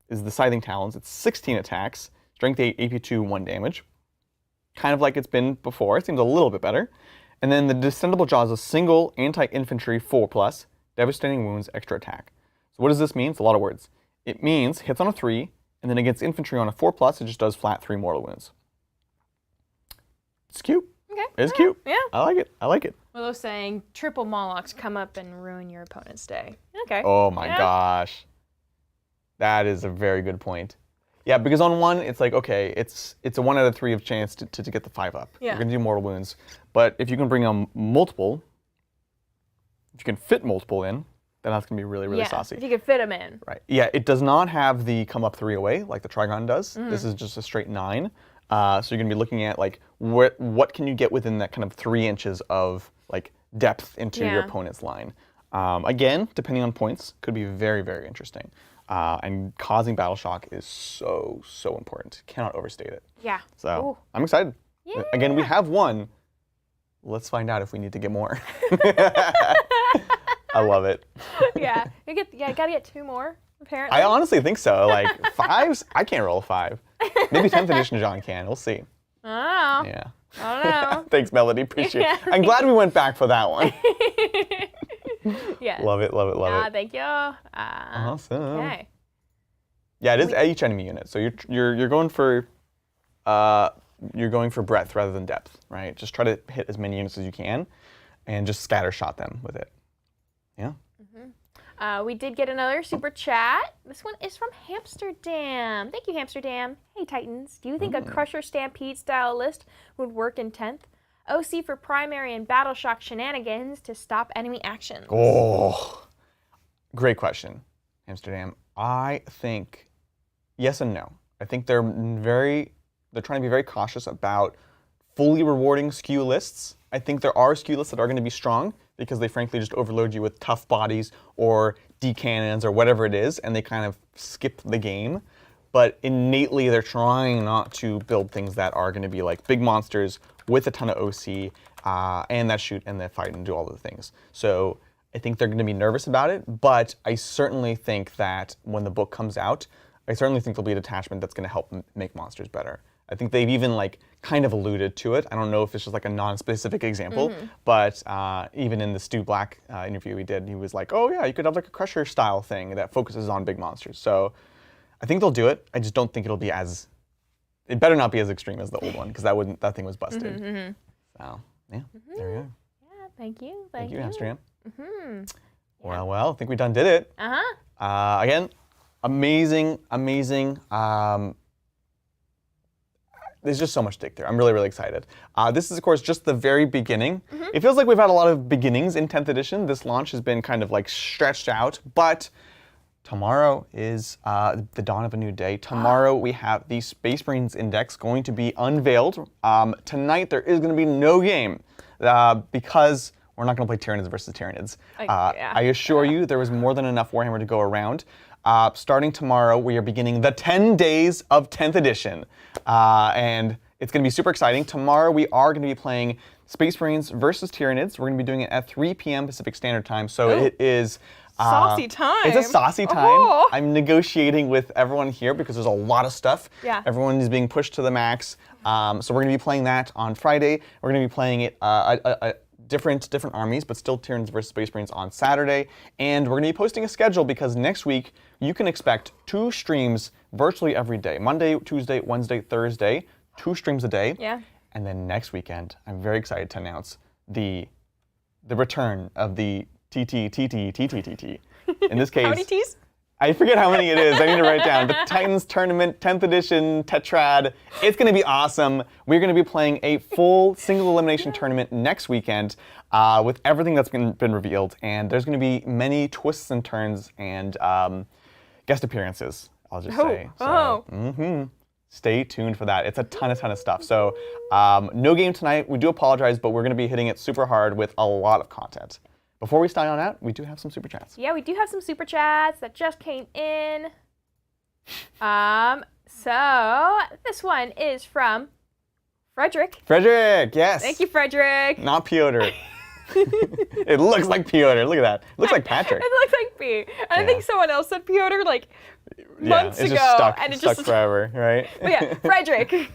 is the Scything Talons. It's 16 attacks, strength 8, AP 2, 1 damage. Kind of like it's been before. It seems a little bit better. And then the Distendable Jaw is a single anti-infantry 4+, devastating wounds, extra attack. So what does this mean? It's a lot of words. It means hits on a 3, and then against infantry on a 4+, it just does flat 3 mortal wounds. It's cute. Okay. It's cute. Yeah. I like it. I like it. Well, they're saying triple Molochs come up and ruin your opponent's day. Okay. Oh my gosh. That is a very good point. Yeah, because on one, it's like, okay, it's a 1 out of 3 of chance to get the 5 up. Yeah. You're going to do mortal wounds. But if you can bring on multiple, if you can fit multiple in, then that's going to be really, really saucy. If you can fit them in. Right. Yeah, it does not have the come up 3 away like the Trigon does. This is just a straight 9. So you're going to be looking at like what can you get within that kind of 3 inches of like depth into your opponent's line. Again, depending on points, could be very, very interesting. And causing battle shock is so, so important. Cannot overstate it. Yeah. So I'm excited. Yeah. Again, we have one. Let's find out if we need to get more. I love it. Yeah. Gotta get 2 more, apparently. I honestly think so. Like 5s, I can't roll a 5. Maybe 10th edition John can. We'll see. Oh. Yeah. I don't know. Thanks, Melody. Appreciate it. I'm glad we went back for that one. Yeah. Love it, love it, love it. Thank you. Awesome. Okay. Yeah, it is each enemy unit. So you're going for breadth rather than depth, right? Just try to hit as many units as you can, and just scatter shot them with it. Yeah. We did get another super chat. This one is from Hamsterdam. Thank you, Hamsterdam. Hey, Titans. Do you think a Crusher Stampede style list would work in 10th? OC for primary and battle shock shenanigans to stop enemy actions. Oh, great question, Amsterdam. I think yes and no. I think they're trying to be very cautious about fully rewarding skew lists. I think there are skew lists that are going to be strong because they frankly just overload you with tough bodies or D-cannons or whatever it is, and they kind of skip the game. But innately, they're trying not to build things that are going to be like big monsters with a ton of OC and that shoot and that fight and do all the things. So I think they're going to be nervous about it, but I certainly think that when the book comes out, I certainly think there'll be a detachment that's going to help make monsters better. I think they've even like kind of alluded to it. I don't know if it's just like a non-specific example, but even in the Stu Black interview he did, he was like, oh yeah, you could have like a Crusher style thing that focuses on big monsters. So I think they'll do it. I just don't think it'll be it better not be as extreme as the old one, because that thing was busted. So yeah, there we go. Yeah, thank you. Thank you, Amsterdam. Well, I think we done did it. Again, amazing. There's just so much to dig through. I'm really, really excited. This is, of course, just the very beginning. It feels like we've had a lot of beginnings in 10th edition. This launch has been kind of like stretched out, but tomorrow is the dawn of a new day. Tomorrow we have the Space Marines Index going to be unveiled. Tonight there is going to be no game because we're not going to play Tyranids versus Tyranids. I assure you there was more than enough Warhammer to go around. Starting tomorrow, we are beginning the 10 days of 10th edition. And it's going to be super exciting. Tomorrow, we are going to be playing Space Marines versus Tyranids. We're going to be doing it at 3 p.m. Pacific Standard Time. So it is... saucy time. It's a saucy time. I'm negotiating with everyone here because there's a lot of stuff. Yeah. Everyone is being pushed to the max. So we're going to be playing that on Friday. We're going to be playing it different armies, but still Tyranids versus Space Marines on Saturday. And we're going to be posting a schedule because next week you can expect 2 streams virtually every day. Monday, Tuesday, Wednesday, Thursday, 2 streams a day. Yeah. And then next weekend, I'm very excited to announce the return of the TT. In this case, how many T's? I forget how many it is. I need to write it down. The Titans Tournament 10th edition Tetrad. It's going to be awesome. We're going to be playing a full single elimination tournament next weekend with everything that's been revealed. And there's going to be many twists and turns and guest appearances, I'll just say. So, stay tuned for that. It's a ton of stuff. So no game tonight. We do apologize, but we're going to be hitting it super hard with a lot of content. Before we start on out, we do have some super chats. Yeah, we do have some super chats that just came in. So this one is from Frederick. Frederick, yes. Thank you, Frederick. Not Piotr. It looks like Piotr. Look at that. It looks like Patrick. It looks like P. And I think someone else said Piotr like months it's ago. Just stuck, and it stuck just forever, right? But yeah, Frederick.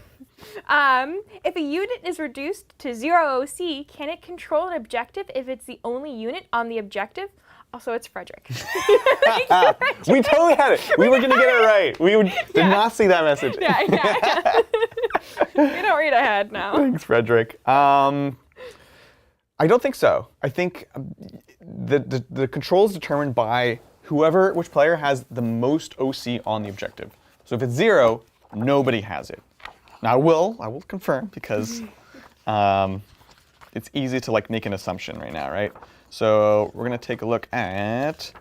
If a unit is reduced to 0 OC, can it control an objective if it's the only unit on the objective? Also, it's Frederick. We totally had it. We were going to get it right. We did not see that message. Yeah. You don't read ahead now. Thanks, Frederick. I don't think so. I think the control is determined by which player has the most OC on the objective. So if it's 0, nobody has it. Now I will confirm because it's easy to like make an assumption right now, right? So we're gonna take a look at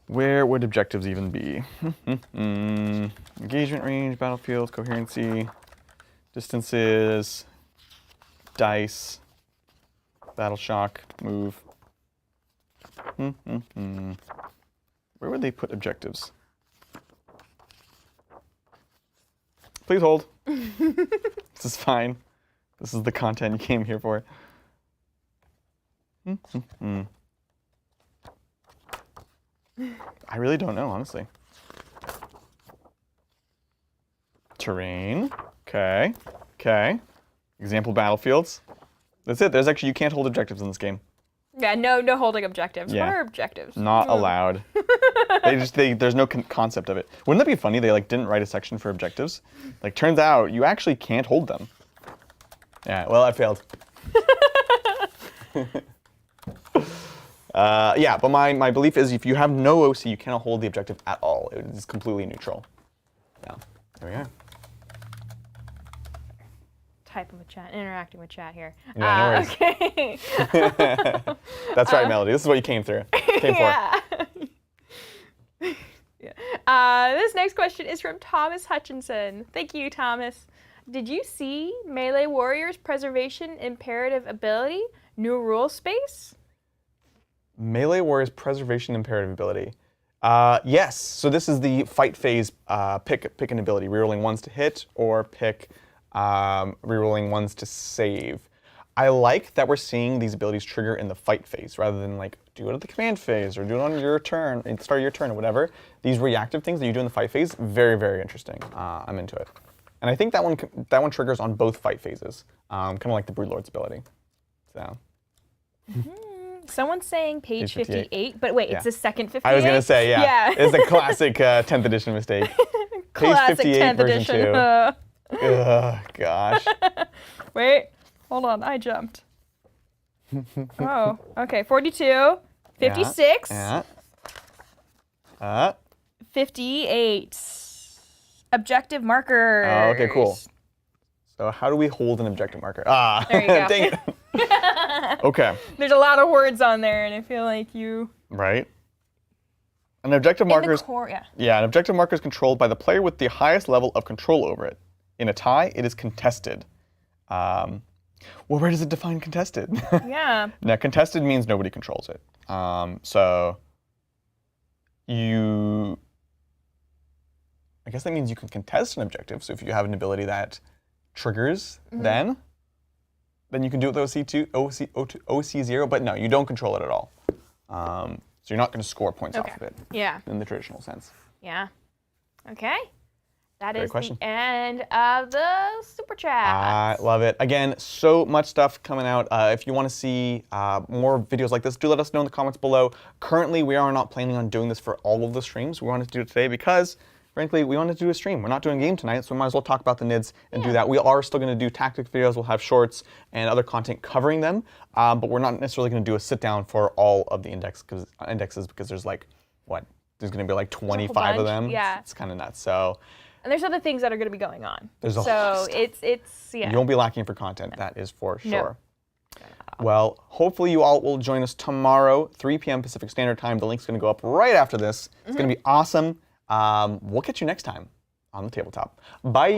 where would objectives even be? Engagement range, battlefield, coherency, distances, dice, battle shock, move. Where would they put objectives? Please hold. This is fine. This is the content you came here for. I really don't know, honestly. Terrain. Okay. Example battlefields. That's it. You can't hold objectives in this game. Yeah, no holding objectives. Yeah. What are objectives? Not allowed. There's no concept of it. Wouldn't that be funny? They didn't write a section for objectives. Turns out you actually can't hold them. Yeah. Well, I failed. Yeah, but my belief is if you have no OC, you cannot hold the objective at all. It is completely neutral. Yeah. There we are. Typing with chat, interacting with chat here. Yeah, no worries. Okay. That's right, Melody. This is what you came for. This next question is from Thomas Hutchinson. Thank you, Thomas. Did you see Melee Warriors Preservation Imperative Ability, new rule space? Melee Warriors Preservation Imperative ability. Yes. So this is the fight phase. Pick an ability, rerolling ones to hit or pick rerolling ones to save. I like that we're seeing these abilities trigger in the fight phase rather than do it at the command phase or do it on your turn, at the start of your turn or whatever. These reactive things that you do in the fight phase, very, very interesting. I'm into it. And I think that one triggers on both fight phases, kind of like the Broodlord's ability. So. Someone's saying page 58, but wait, it's the second 58? I was going to say, yeah. It's a classic 10th edition mistake. Classic page 58, 10th version edition. 2. Ugh, gosh. Wait, hold on, I jumped. Oh, okay, 42, 56, 58. Objective markers. Oh, okay, cool. So how do we hold an objective marker? There you go. Dang it. Okay. There's a lot of words on there, and I feel like you... Right. An objective marker is... Yeah, an objective marker is controlled by the player with the highest level of control over it. In a tie, it is contested. Well, where does it define contested? Yeah. Now, contested means nobody controls it. So I guess that means you can contest an objective. So if you have an ability that triggers, then you can do it with OC0, but no, you don't control it at all. So you're not going to score points off of it. Yeah. In the traditional sense. Yeah. Okay. That Great is question. the end of the super chat. I love it. Again, so much stuff coming out. If you want to see more videos like this, do let us know in the comments below. Currently, we are not planning on doing this for all of the streams. We wanted to do it today because, frankly, we wanted to do a stream. We're not doing a game tonight, so we might as well talk about the NIDs and do that. We are still going to do tactics videos. We'll have shorts and other content covering them, but we're not necessarily going to do a sit down for all of the indexes because there's what, there's going to be like 25 of them. Yeah. It's kind of nuts. So. And there's other things that are going to be going on. There's a lot of stuff. it's yeah. You won't be lacking for content, that is for sure. No. Well, hopefully you all will join us tomorrow, 3 p.m. Pacific Standard Time. The link's going to go up right after this. It's going to be awesome. We'll catch you next time on the Tabletop. Bye!